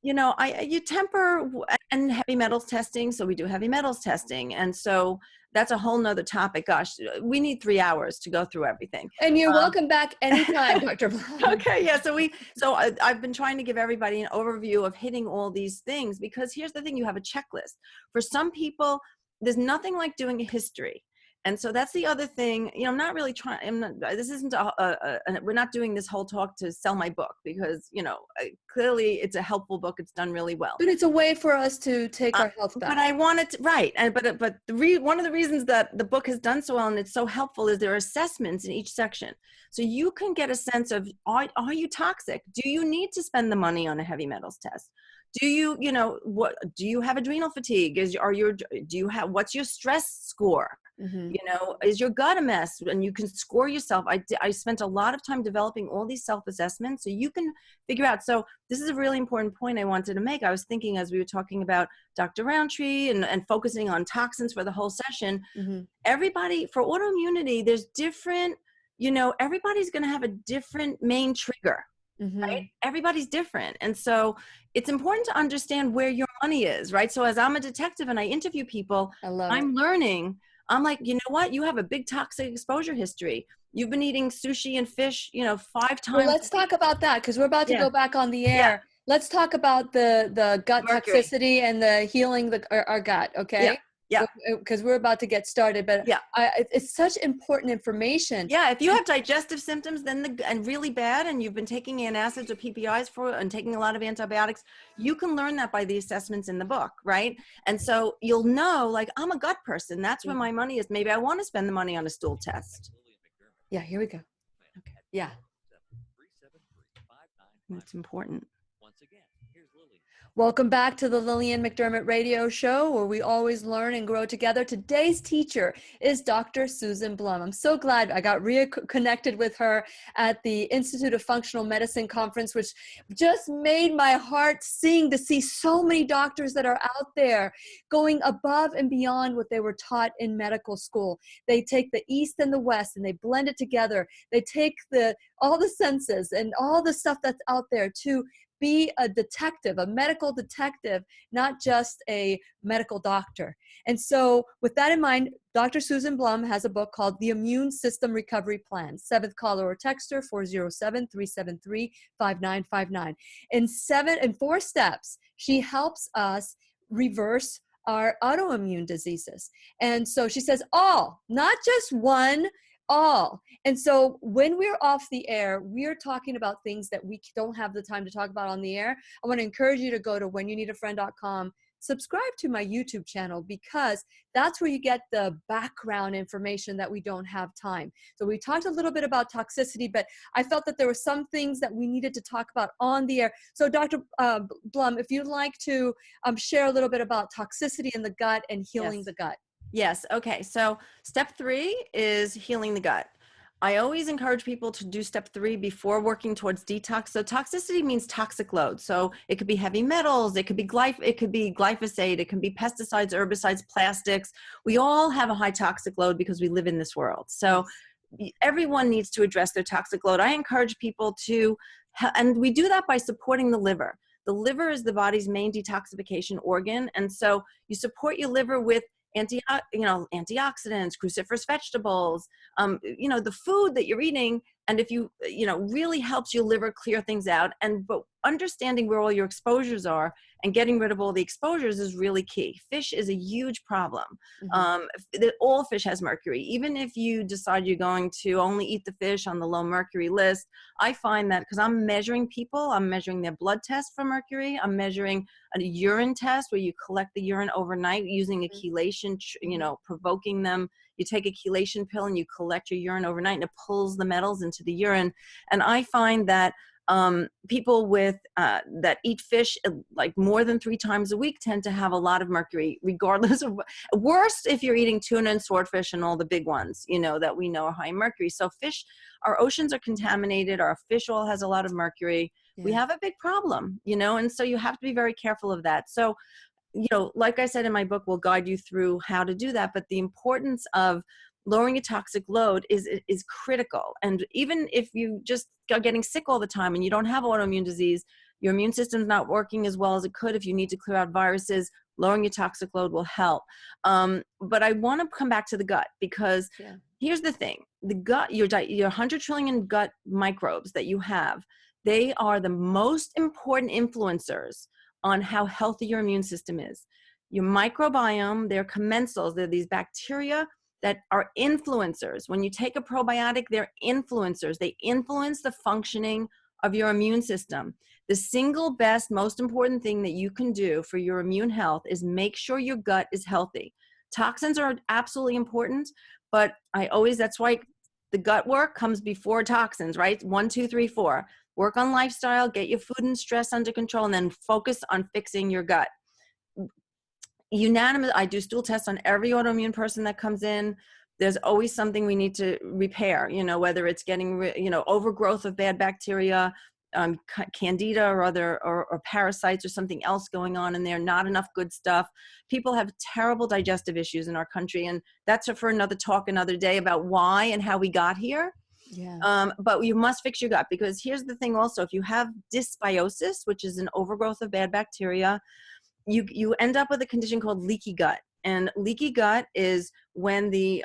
you temper and heavy metals testing. So we do heavy metals testing. And so that's a whole nother topic. Gosh, we need 3 hours to go through everything. And you're welcome back anytime, Dr. Blum. Okay. Yeah. So I've been trying to give everybody an overview of hitting all these things, because here's the thing, you have a checklist. For some people, there's nothing like doing a history. And so that's the other thing, I'm not really trying, this isn't we're not doing this whole talk to sell my book, because, clearly it's a helpful book. It's done really well. But it's a way for us to take our health back. But I wanted to, right. And, but one of the reasons that the book has done so well and it's so helpful is there are assessments in each section. So you can get a sense of, are you toxic? Do you need to spend the money on a heavy metals test? Do you, do you have adrenal fatigue? What's your stress score? Mm-hmm. Is your gut a mess? And you can score yourself. I spent a lot of time developing all these self-assessments so you can figure out. So this is a really important point I wanted to make. I was thinking, as we were talking about Dr. Roundtree and focusing on toxins for the whole session, Mm-hmm. everybody, for autoimmunity, there's different, everybody's going to have a different main trigger. Mm-hmm. Right? Everybody's different. And so it's important to understand where your money is, right? So as I'm a detective and I interview people, I'm learning. I'm like, you know what? You have a big toxic exposure history. You've been eating sushi and fish, 5 times. Well, let's talk about that, because we're about to go back on the air. Yeah. Let's talk about the gut toxicity and the healing our gut, okay? Yeah. Because we're about to get started, but it's such important information. Yeah, if you have digestive symptoms and really bad, and you've been taking antacids or PPIs and taking a lot of antibiotics, you can learn that by the assessments in the book, right? And so you'll know, like, I'm a gut person. That's where my money is. Maybe I want to spend the money on a stool test. Yeah, here we go. Okay. Yeah. It's important. Once again, here's Lillian. Welcome back to the Lillian McDermott Radio Show, where we always learn and grow together. Today's teacher is Dr. Susan Blum. I'm so glad I got reconnected with her at the Institute of Functional Medicine Conference, which just made my heart sing to see so many doctors that are out there going above and beyond what they were taught in medical school. They take the East and the West and they blend it together. They take all the senses and all the stuff that's out there to be a detective, a medical detective, not just a medical doctor. And so with that in mind, Dr. Susan Blum has a book called The Immune System Recovery Plan. 7th caller or texter, 407-373-5959. In 4 steps, she helps us reverse are autoimmune diseases. And so she says all, not just one, all. And so when we're off the air, we're talking about things that we don't have the time to talk about on the air. I want to encourage you to go to whenyouneedafriend.com, subscribe to my YouTube channel, because that's where you get the background information that we don't have time. So we talked a little bit about toxicity, but I felt that there were some things that we needed to talk about on the air. So Dr. Blum, if you'd like to share a little bit about toxicity in the gut and healing the gut. Yes. Okay. So step 3 is healing the gut. I always encourage people to do step 3 before working towards detox. So toxicity means toxic load. So it could be heavy metals, it could be glyphosate, it can be pesticides, herbicides, plastics. We all have a high toxic load because we live in this world. So everyone needs to address their toxic load. I encourage people to, and we do that by supporting the liver. The liver is the body's main detoxification organ. And so you support your liver with antioxidants, cruciferous vegetables, the food that you're eating. And if you really helps your liver clear things out. But understanding where all your exposures are and getting rid of all the exposures is really key. Fish is a huge problem. All fish has mercury. Even if you decide you're going to only eat the fish on the low mercury list, I find that because I'm measuring people, I'm measuring their blood test for mercury. I'm measuring a urine test where you collect the urine overnight using a chelation, provoking them. You take a chelation pill and you collect your urine overnight, and it pulls the metals into the urine. And I find that people with that eat fish like more than 3 times a week tend to have a lot of mercury, regardless of worse if you're eating tuna and swordfish and all the big ones, that we know are high in mercury. So fish, our oceans are contaminated. Our fish oil has a lot of mercury. We have a big problem, and so you have to be very careful of that. So, like I said in my book, we'll guide you through how to do that. But the importance of lowering a toxic load is critical. And even if you just are getting sick all the time and you don't have autoimmune disease, your immune system's not working as well as it could. If you need to clear out viruses, lowering your toxic load will help. But I want to come back to the gut, because here's the thing. The gut, your 100 trillion gut microbes that you have, they are the most important influencers on how healthy your immune system is. Your microbiome, they're commensals, they're these bacteria that are influencers. When you take a probiotic, they're influencers. They influence the functioning of your immune system. The single best, most important thing that you can do for your immune health is make sure your gut is healthy. Toxins are absolutely important, but that's why the gut work comes before toxins, right? 1, 2, 3, 4. Work on lifestyle, get your food and stress under control, and then focus on fixing your gut. I do stool tests on every autoimmune person that comes in. There's always something we need to repair, whether it's getting, overgrowth of bad bacteria, candida or parasites or something else going on in there, not enough good stuff. People have terrible digestive issues in our country. And that's for another talk another day about why and how we got here. But you must fix your gut, because here's the thing also, if you have dysbiosis, which is an overgrowth of bad bacteria, you end up with a condition called leaky gut. And leaky gut is when the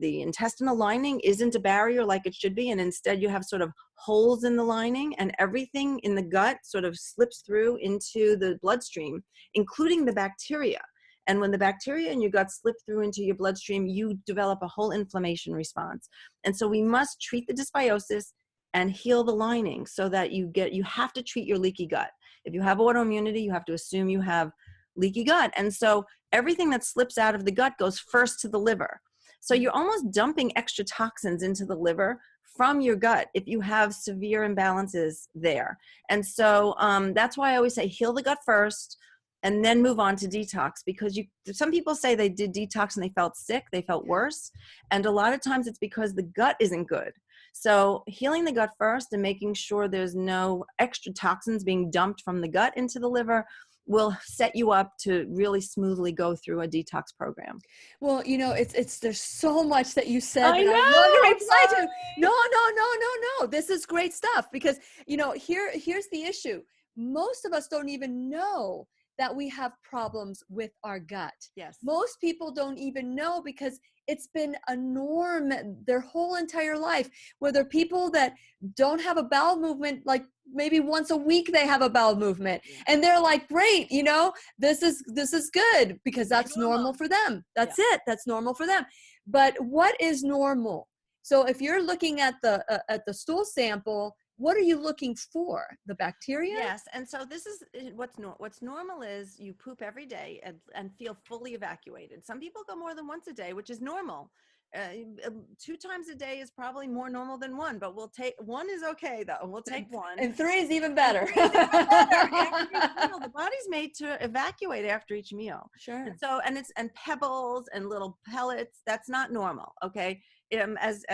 intestinal lining isn't a barrier like it should be, and instead you have sort of holes in the lining, and everything in the gut sort of slips through into the bloodstream, including the bacteria. And when the bacteria in your gut slip through into your bloodstream, you develop a whole inflammation response. And so we must treat the dysbiosis and heal the lining so that you have to treat your leaky gut. If you have autoimmunity, you have to assume you have leaky gut. And so everything that slips out of the gut goes first to the liver. So you're almost dumping extra toxins into the liver from your gut if you have severe imbalances there. And so that's why I always say heal the gut first and then move on to detox, because some people say they did detox and they felt sick, they felt worse. And a lot of times it's because the gut isn't good. So healing the gut first and making sure there's no extra toxins being dumped from the gut into the liver will set you up to really smoothly go through a detox program. Well, there's so much that you said. I know. I love to reply to. No. This is great stuff, because, here's the issue. Most of us don't even know that we have problems with our gut. Yes. Most people don't even know because it's been a norm their whole entire life. Whether people that don't have a bowel movement, like maybe once a week they have a bowel movement, and they're like, great, you know, this is good because that's normal for them. That's it. That's normal for them. But what is normal? So if you're looking at the stool sample, what are you looking for? The bacteria? Yes. And so this is what's normal is you poop every day and feel fully evacuated. Some people go more than once a day, which is normal. 2 times a day is probably more normal than 1, but we'll take 1 is okay though. We'll take 1. And 3 is even better. The body's made to evacuate after each meal. Sure. And so, and pebbles and little pellets, that's not normal. Okay. As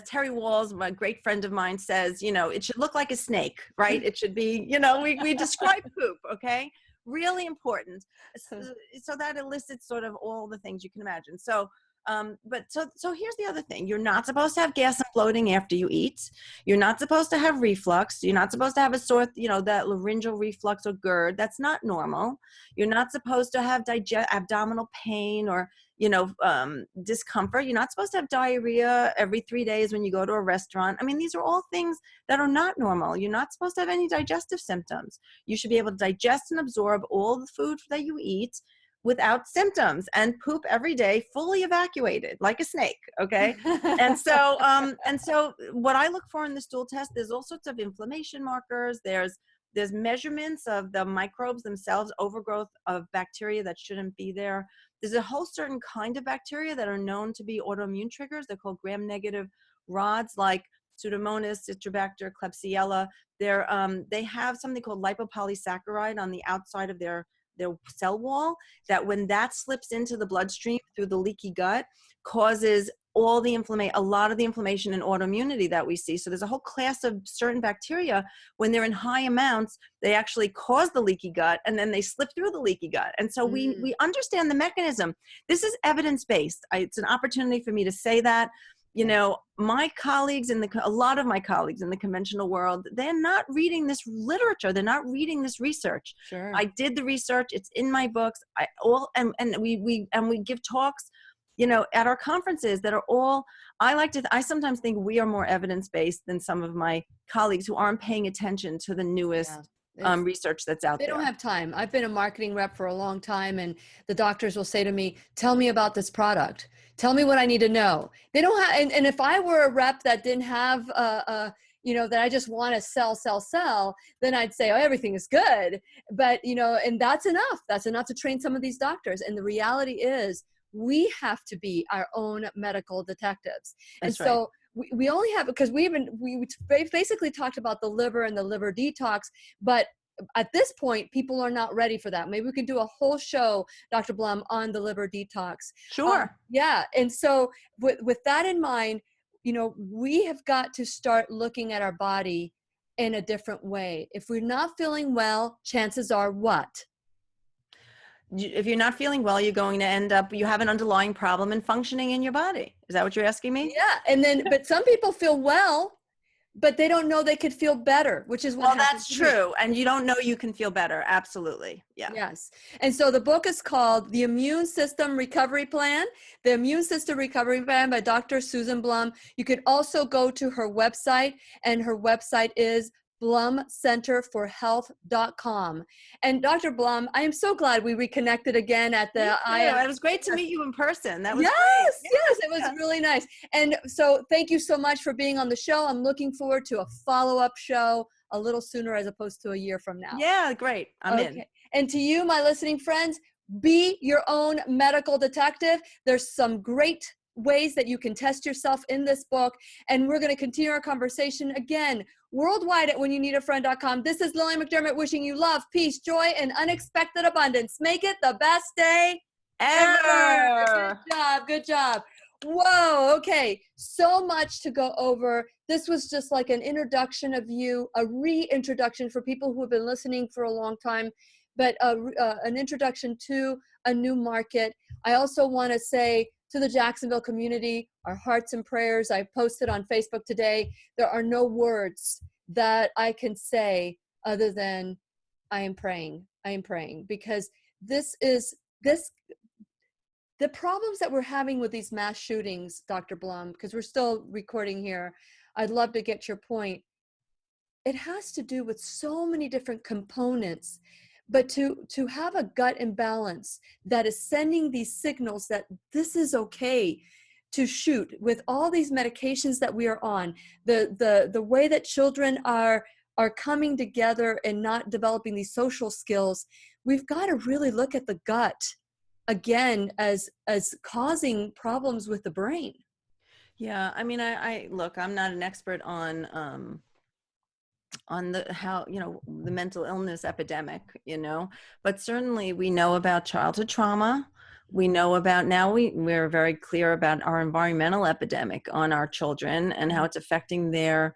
Terry Walls, my great friend of mine, says, you know, it should look like a snake, right? It should be, you know, we describe poop, okay? Really important. So that elicits sort of all the things you can imagine. So, so here's the other thing. You're not supposed to have gas and bloating after you eat. You're not supposed to have reflux. You're not supposed to have a sore, you know, that laryngeal reflux or GERD. That's not normal. You're not supposed to have abdominal pain or, you know, discomfort. You're not supposed to have diarrhea every 3 days when you go to a restaurant. I mean, these are all things that are not normal. You're not supposed to have any digestive symptoms. You should be able to digest and absorb all the food that you eat without symptoms and poop every day fully evacuated like a snake. Okay. And so what I look for in the stool test, there's all sorts of inflammation markers. There's measurements of the microbes themselves, overgrowth of bacteria that shouldn't be there. There's a whole certain kind of bacteria that are known to be autoimmune triggers. They're called gram-negative rods, like Pseudomonas, Citrobacter, Klebsiella. They have something called lipopolysaccharide on the outside of their cell wall, that when that slips into the bloodstream through the leaky gut, causes a lot of the inflammation and autoimmunity that we see. So there's a whole class of certain bacteria, when they're in high amounts, they actually cause the leaky gut, and then they slip through the leaky gut. And so we understand the mechanism. This is evidence-based. It's an opportunity for me to say that. You know, my colleagues a lot of my colleagues in the conventional world, they're not reading this literature. They're not reading this research. Sure. I did the research. It's in my books. We give talks, you know, at our conferences that are all, I sometimes think we are more evidence-based than some of my colleagues who aren't paying attention to the newest research that's out there. They don't have time. I've been a marketing rep for a long time, and the doctors will say to me, tell me about this product. Tell me what I need to know. They don't have, and if I were a rep that didn't have, you know, that I just want to sell, then I'd say, oh, everything is good. But, you know, and that's enough. That's enough to train some of these doctors. And the reality is we have to be our own medical detectives. That's and so we only have, because we basically talked about the liver and the liver detox, but at this point, people are not ready for that. Maybe we can do a whole show, Dr. Blum, on the liver detox. Sure. Yeah. And so with that in mind, you know, we have got to start looking at our body in a different way. If we're not feeling well, chances are what? If you're not feeling well, you're going to end up, you have an underlying problem in functioning in your body. Is that what you're asking me? Yeah. And then, but some people feel well, but they don't know they could feel better, which is what well, that's true. And you don't know you can feel better. Absolutely. Yeah. Yes. And so the book is called The Immune System Recovery Plan, The Immune System Recovery Plan by Dr. Susan Blum. You could also go to her website, and her website is blumcenterforhealth.com. And Dr. Blum, I am so glad we reconnected again at the It was great to meet you in person. That was yes, great. Yes, it was really nice. And so thank you so much for being on the show. I'm looking forward to a follow-up show a little sooner as opposed to a year from now. Yeah, great. I'm in. And to you, my listening friends, be your own medical detective. There's some great ways that you can test yourself in this book. And we're going to continue our conversation again worldwide at whenyouneedafriend.com. This is Lillian McDermott wishing you love, peace, joy, and unexpected abundance. Make it the best day ever. Good job. Good job. Whoa. Okay. So much to go over. This was just like an introduction of you, a reintroduction for people who have been listening for a long time, but an introduction to a new market. I also want to say to the Jacksonville community, our hearts and prayers. I posted on Facebook today, there are no words that I can say other than am praying. I am praying because the problems that we're having with these mass shootings, Dr. Blum, because we're still recording here, I'd love to get your point. It has to do with so many different components, but to have a gut imbalance that is sending these signals that this is okay to shoot with all these medications that we are on, the way that children are coming together and not developing these social skills, we've got to really look at the gut again as causing problems with the brain. Yeah, I mean, I look, I'm not an expert on the mental illness epidemic, but certainly we know about childhood trauma. We know about, now we're very clear about our environmental epidemic on our children and how it's affecting their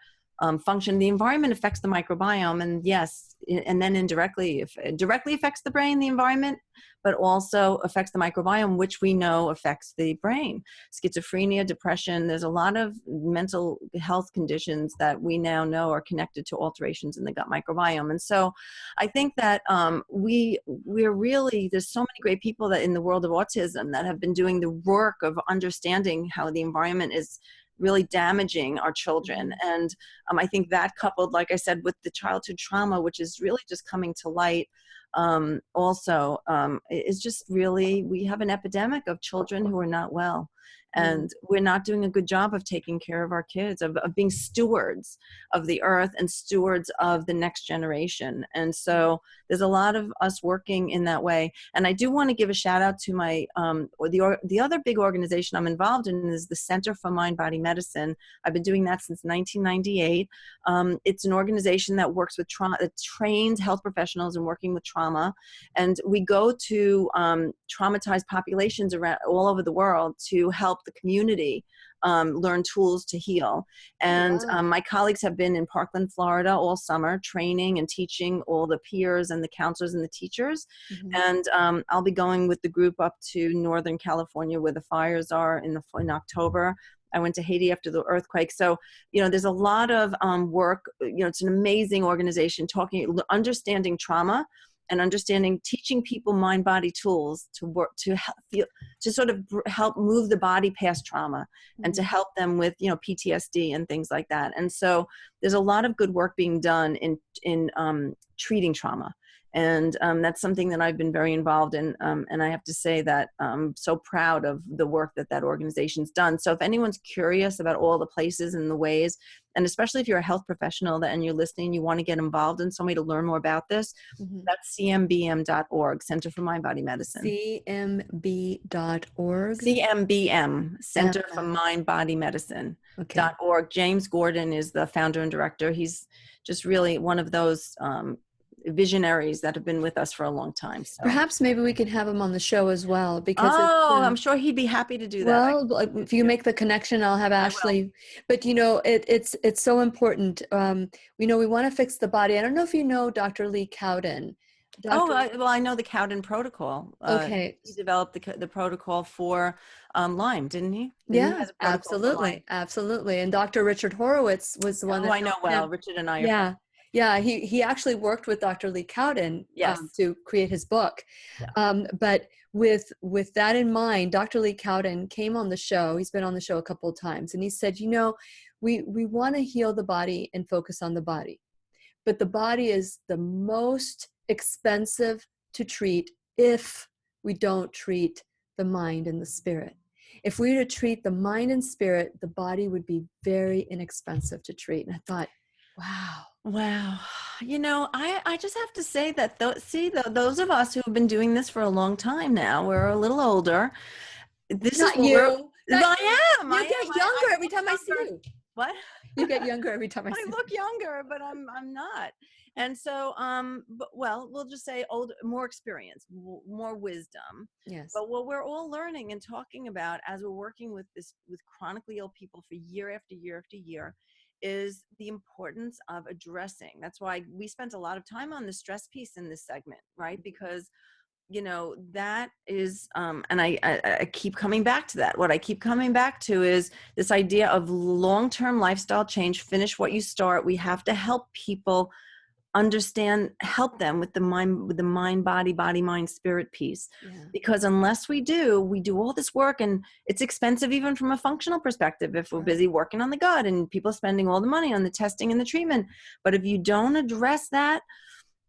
function. The environment affects the microbiome, and yes, and then indirectly, if it directly affects the brain, the environment, but also affects the microbiome, which we know affects the brain. Schizophrenia, depression, there's a lot of mental health conditions that we now know are connected to alterations in the gut microbiome. And so I think that we're really, there's so many great people that in the world of autism that have been doing the work of understanding how the environment is really damaging our children. And I think that coupled, like I said, with the childhood trauma, which is really just coming to light, also is just really, we have an epidemic of children who are not well. And we're not doing a good job of taking care of our kids, of being stewards of the earth and stewards of the next generation. And so there's a lot of us working in that way. And I do want to give a shout out to my, the other big organization I'm involved in is the Center for Mind Body Medicine. I've been doing that since 1998. It's an organization that works with trauma, that trains health professionals in working with trauma. And we go to traumatized populations around all over the world to help the community learn tools to heal. And my colleagues have been in Parkland, Florida all summer, training and teaching all the peers and the counselors and the teachers. And I'll be going with the group up to Northern California where the fires are in October. I went to Haiti after the earthquake. So, there's a lot of work. It's an amazing organization understanding trauma and teaching people mind-body tools to work, to sort of help move the body past trauma and to help them with, PTSD and things like that. And so there's a lot of good work being done in treating trauma. And that's something that I've been very involved in. And I have to say that I'm so proud of the work that organization's done. So if anyone's curious about all the places and the ways, and especially if you're a health professional and you're listening, you want to get involved in some way to learn more about this, that's cmbm.org, Center for Mind Body Medicine. cmb.org? CMBM, Center for Mind Body Medicine. .org. James Gordon is the founder and director. He's just really one of those visionaries that have been with us for a long time. So perhaps maybe we can have him on the show as well, because I'm sure he'd be happy to do that. Well, if you make the connection, I'll have Ashley. But it's so important. We want to fix the body. I don't know if you know Dr. Lee Cowden. I know the Cowden protocol. Okay, he developed the protocol for Lyme, didn't he? Absolutely. And Dr. Richard Horowitz was the one that I know well. Richard and I are Yeah, he actually worked with Dr. Lee Cowden to create his book. But with that in mind, Dr. Lee Cowden came on the show. He's been on the show a couple of times, and he said, we want to heal the body and focus on the body, but the body is the most expensive to treat if we don't treat the mind and the spirit. If we were to treat the mind and spirit, the body would be very inexpensive to treat. And I thought, wow. I just have to say that those of us who have been doing this for a long time now, we're a little older. This Not is what you. I am. You get younger every time I see you. What? You get younger every time I see you. I look younger, but I'm not. And so, we'll just say more experience, more wisdom. Yes. But what we're all learning and talking about as we're working with chronically ill people for year after year after year is the importance of addressing. That's why we spent a lot of time on the stress piece in this segment, right? Because, that is, and I keep coming back to that. What I keep coming back to is this idea of long-term lifestyle change, finish what you start. We have to help people help them with the mind, body, mind, spirit piece. Yeah. Because unless we do all this work, and it's expensive even from a functional perspective if we're busy working on the gut and people spending all the money on the testing and the treatment. But if you don't address that,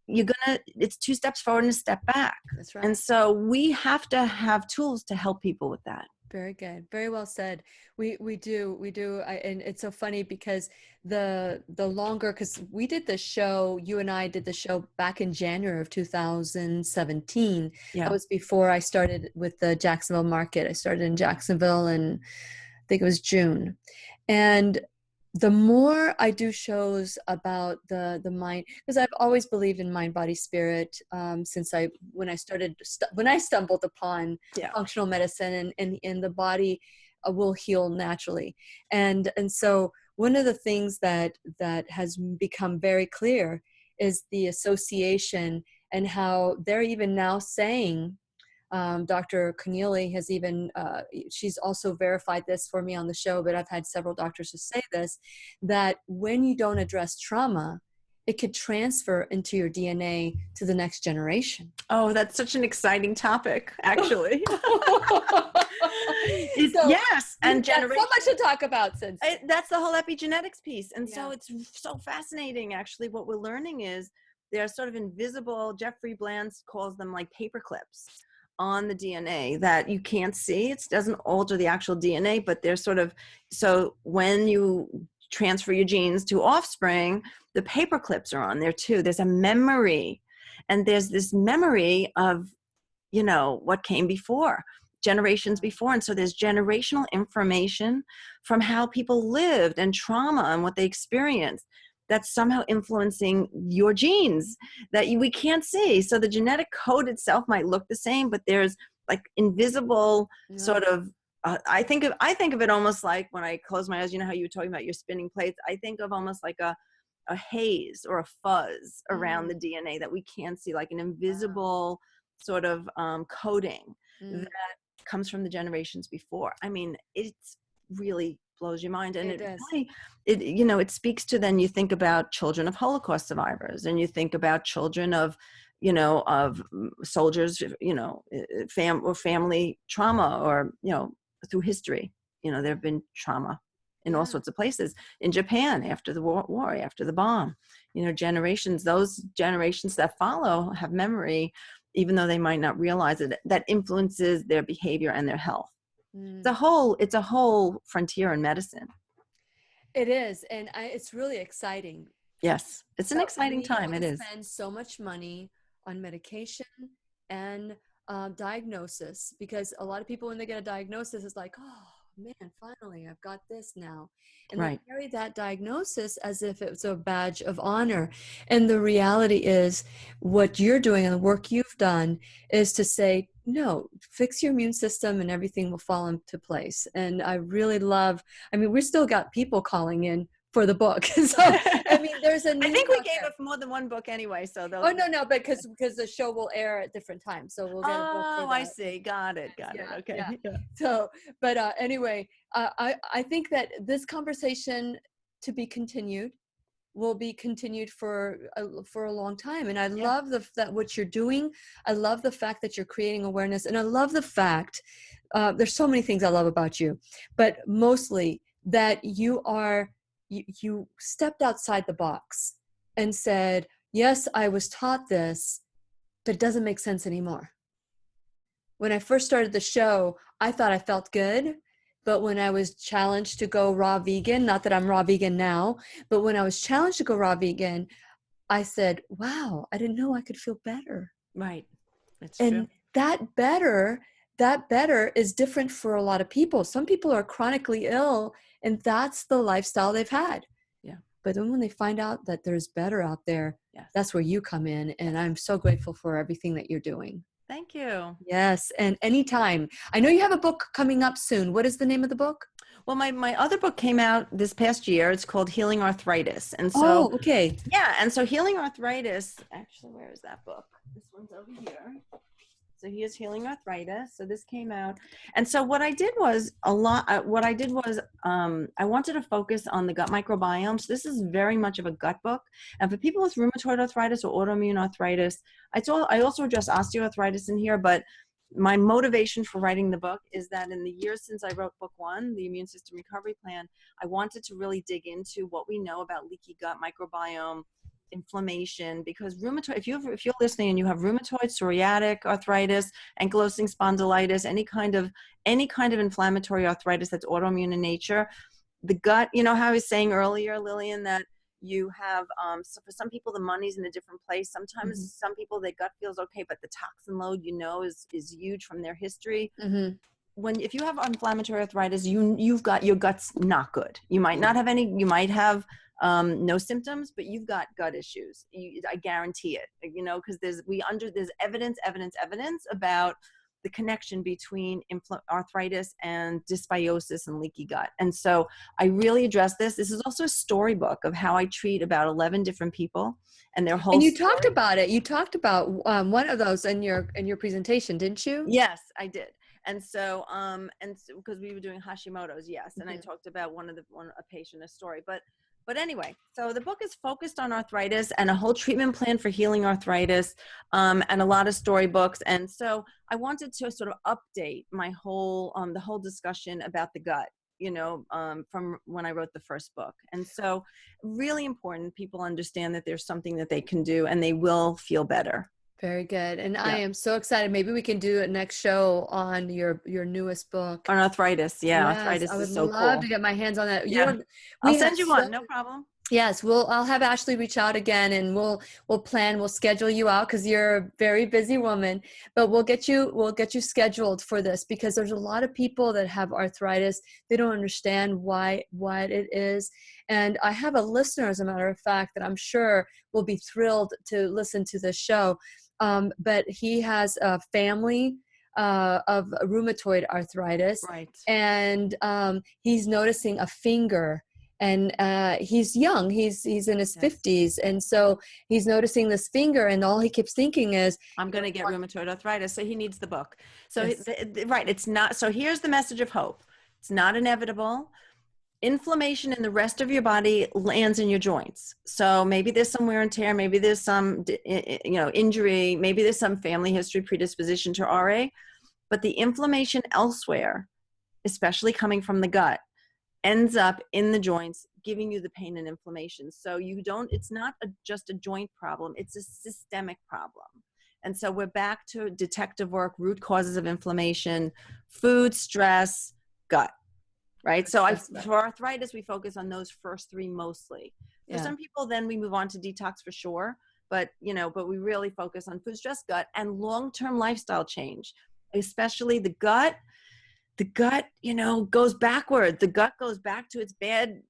it's 2 steps forward and a step back. That's right. And so we have to have tools to help people with that. Very good. Very well said. We do. And it's so funny because the longer, because we did the show, you and I did the show back in January of 2017. Yeah. That was before I started with the Jacksonville market. I started in Jacksonville in, I think it was June. And the more I do shows about the mind, because I've always believed in mind, body, spirit, since when I stumbled upon functional medicine, and the body will heal naturally. And so one of the things that has become very clear is the association, and how they're even now saying, Dr. Connealy has even, she's also verified this for me on the show, but I've had several doctors who say this, that when you don't address trauma, it could transfer into your DNA to the next generation. Oh, that's such an exciting topic, actually. Yes. And so much to talk about since. That's the whole epigenetics piece. And so it's so fascinating, actually. What we're learning is they're sort of invisible, Jeffrey Bland calls them like paper clips on the DNA that you can't see. It doesn't alter the actual DNA, but they're sort of, so when you transfer your genes to offspring, the paper clips are on there too. There's a memory, and there's this memory of, what came before, generations before. And so there's generational information from how people lived and trauma and what they experienced that's somehow influencing your genes that we can't see. So the genetic code itself might look the same, but there's like invisible sort of, I think of it almost like when I close my eyes, how you were talking about your spinning plates. I think of almost like a haze or a fuzz around the DNA that we can't see, like an invisible sort of coding that comes from the generations before. I mean, it's really blows your mind. And it speaks to, then you think about children of Holocaust survivors, and you think about children of soldiers, family trauma, or, through history, there have been trauma in all sorts of places. In Japan, after the war, after the bomb, those generations that follow have memory, even though they might not realize it, that influences their behavior and their health. It's a whole frontier in medicine. It is. And it's really exciting. Yes. It's an exciting time. It is. Spend so much money on medication and diagnosis, because a lot of people, when they get a diagnosis, is like, oh man, finally I've got this now. And they carry that diagnosis as if it's a badge of honor. And the reality is, what you're doing and the work you've done is to say, no, fix your immune system and everything will fall into place. And I really love, we still got people calling in for the book. So, there's a I think we gave up more than one book anyway. So no, because the show will air at different times. So we'll get a book for that. I see. Got it. Okay. Yeah. So, but anyway, I think that this conversation to be continued will be continued for a long time. And I love that what you're doing. I love the fact that you're creating awareness. And I love the fact, there's so many things I love about you, but mostly that you stepped outside the box and said, yes, I was taught this, but it doesn't make sense anymore. When I first started the show, I thought I felt good. But when I was challenged to go raw vegan, not that I'm raw vegan now, but when I was challenged to go raw vegan, I said, wow, I didn't know I could feel better. Right. That's and true. that better is different for a lot of people. Some people are chronically ill, and that's the lifestyle they've had. Yeah. But then when they find out that there's better out there, that's where you come in. And I'm so grateful for everything that you're doing. Thank you. Yes. And anytime. I know you have a book coming up soon. What is the name of the book? Well, my other book came out this past year. It's called Healing Arthritis. And so, okay. Yeah. And so Healing Arthritis, actually, where is that book? This one's over here. So he has healing arthritis. So this came out. And so what I did was I wanted to focus on the gut microbiome. So this is very much of a gut book. And for people with rheumatoid arthritis or autoimmune arthritis, I also address osteoarthritis in here, but my motivation for writing the book is that in the years since I wrote book 1, the Immune System Recovery Plan, I wanted to really dig into what we know about leaky gut microbiome, inflammation, because rheumatoid, if you're listening and you have rheumatoid, psoriatic arthritis, ankylosing spondylitis, any kind of inflammatory arthritis that's autoimmune in nature, the gut, you know how I was saying earlier, Lillian, that you have, so for some people, the money's in a different place. Sometimes some people, their gut feels okay, but the toxin load, is huge from their history. If you have inflammatory arthritis, you've got, your gut's not good. You might not have any, you might have no symptoms, but you've got gut issues. I guarantee it, because there's evidence about the connection between arthritis and dysbiosis and leaky gut. And so I really address this. This is also a storybook of how I treat about 11 different people and their whole. And you talked about it. You talked about one of those in your presentation, didn't you? Yes, I did. And so because we were doing Hashimoto's, yes. And I talked about a patient, a story, but anyway, so the book is focused on arthritis and a whole treatment plan for healing arthritis, and a lot of storybooks. And so I wanted to sort of update my whole, the whole discussion about the gut, from when I wrote the first book. And so really important people understand that there's something that they can do and they will feel better. Very good. And I am so excited. Maybe we can do a next show on your newest book. On arthritis. Yeah. Yes, arthritis is so cool. I would love to get my hands on that. Yeah. I'll send you one. No problem. Yes. I'll have Ashley reach out again and we'll schedule you out because you're a very busy woman, but we'll get you scheduled for this because there's a lot of people that have arthritis. They don't understand what it is. And I have a listener, as a matter of fact, that I'm sure will be thrilled to listen to this show. But he has a family of rheumatoid arthritis, right? And he's noticing a finger, and he's young. He's in his 50s, and so he's noticing this finger, and all he keeps thinking is, "I'm going to get rheumatoid arthritis." So he needs the book. So right, it's not. So here's the message of hope. It's not inevitable. Inflammation in the rest of your body lands in your joints. So maybe there's some wear and tear, maybe there's some, injury, maybe there's some family history predisposition to RA, but the inflammation elsewhere, especially coming from the gut, ends up in the joints, giving you the pain and inflammation. So it's not just a joint problem, it's a systemic problem. And so we're back to detective work, root causes of inflammation, food, stress, gut. Right. So for arthritis, we focus on those first 3 mostly. For some people, then we move on to detox for sure. But we really focus on food, stress, gut, and long-term lifestyle change, especially the gut. The gut, goes backward. The gut goes back to its bad,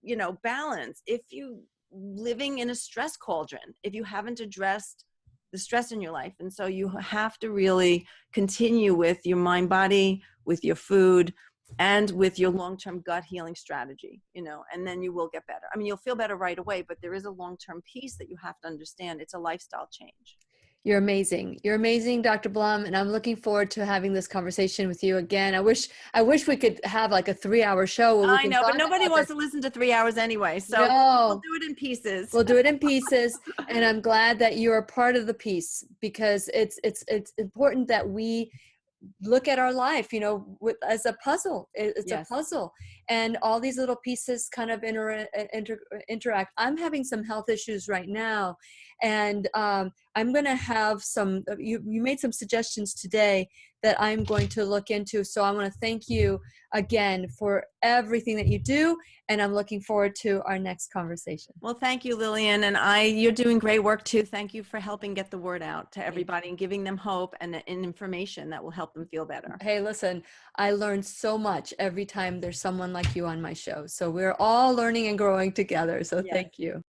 balance. If you living in a stress cauldron, if you haven't addressed the stress in your life. And so you have to really continue with your mind, body, with your food, and with your long-term gut healing strategy, and then you will get better. I mean, you'll feel better right away, but there is a long-term piece that you have to understand. It's a lifestyle change. You're amazing. You're amazing, Dr. Blum. And I'm looking forward to having this conversation with you again. I wish we could have like a 3-hour show. I know, but nobody wants to listen to 3 hours anyway. So we'll do it in pieces. We'll do it in pieces. And I'm glad that you're a part of the piece because it's important that we look at our life, as a puzzle. It's a puzzle, and all these little pieces kind of interact. I'm having some health issues right now, and I'm going to have some. You made some suggestions today that I'm going to look into. So I want to thank you again for everything that you do, and I'm looking forward to our next conversation. Well, thank you, Lillian, and you're doing great work too. Thank you for helping get the word out to everybody and giving them hope and information that will help them feel better. Hey, listen, I learned so much every time there's someone like you on my show. So we're all learning and growing together. So thank you.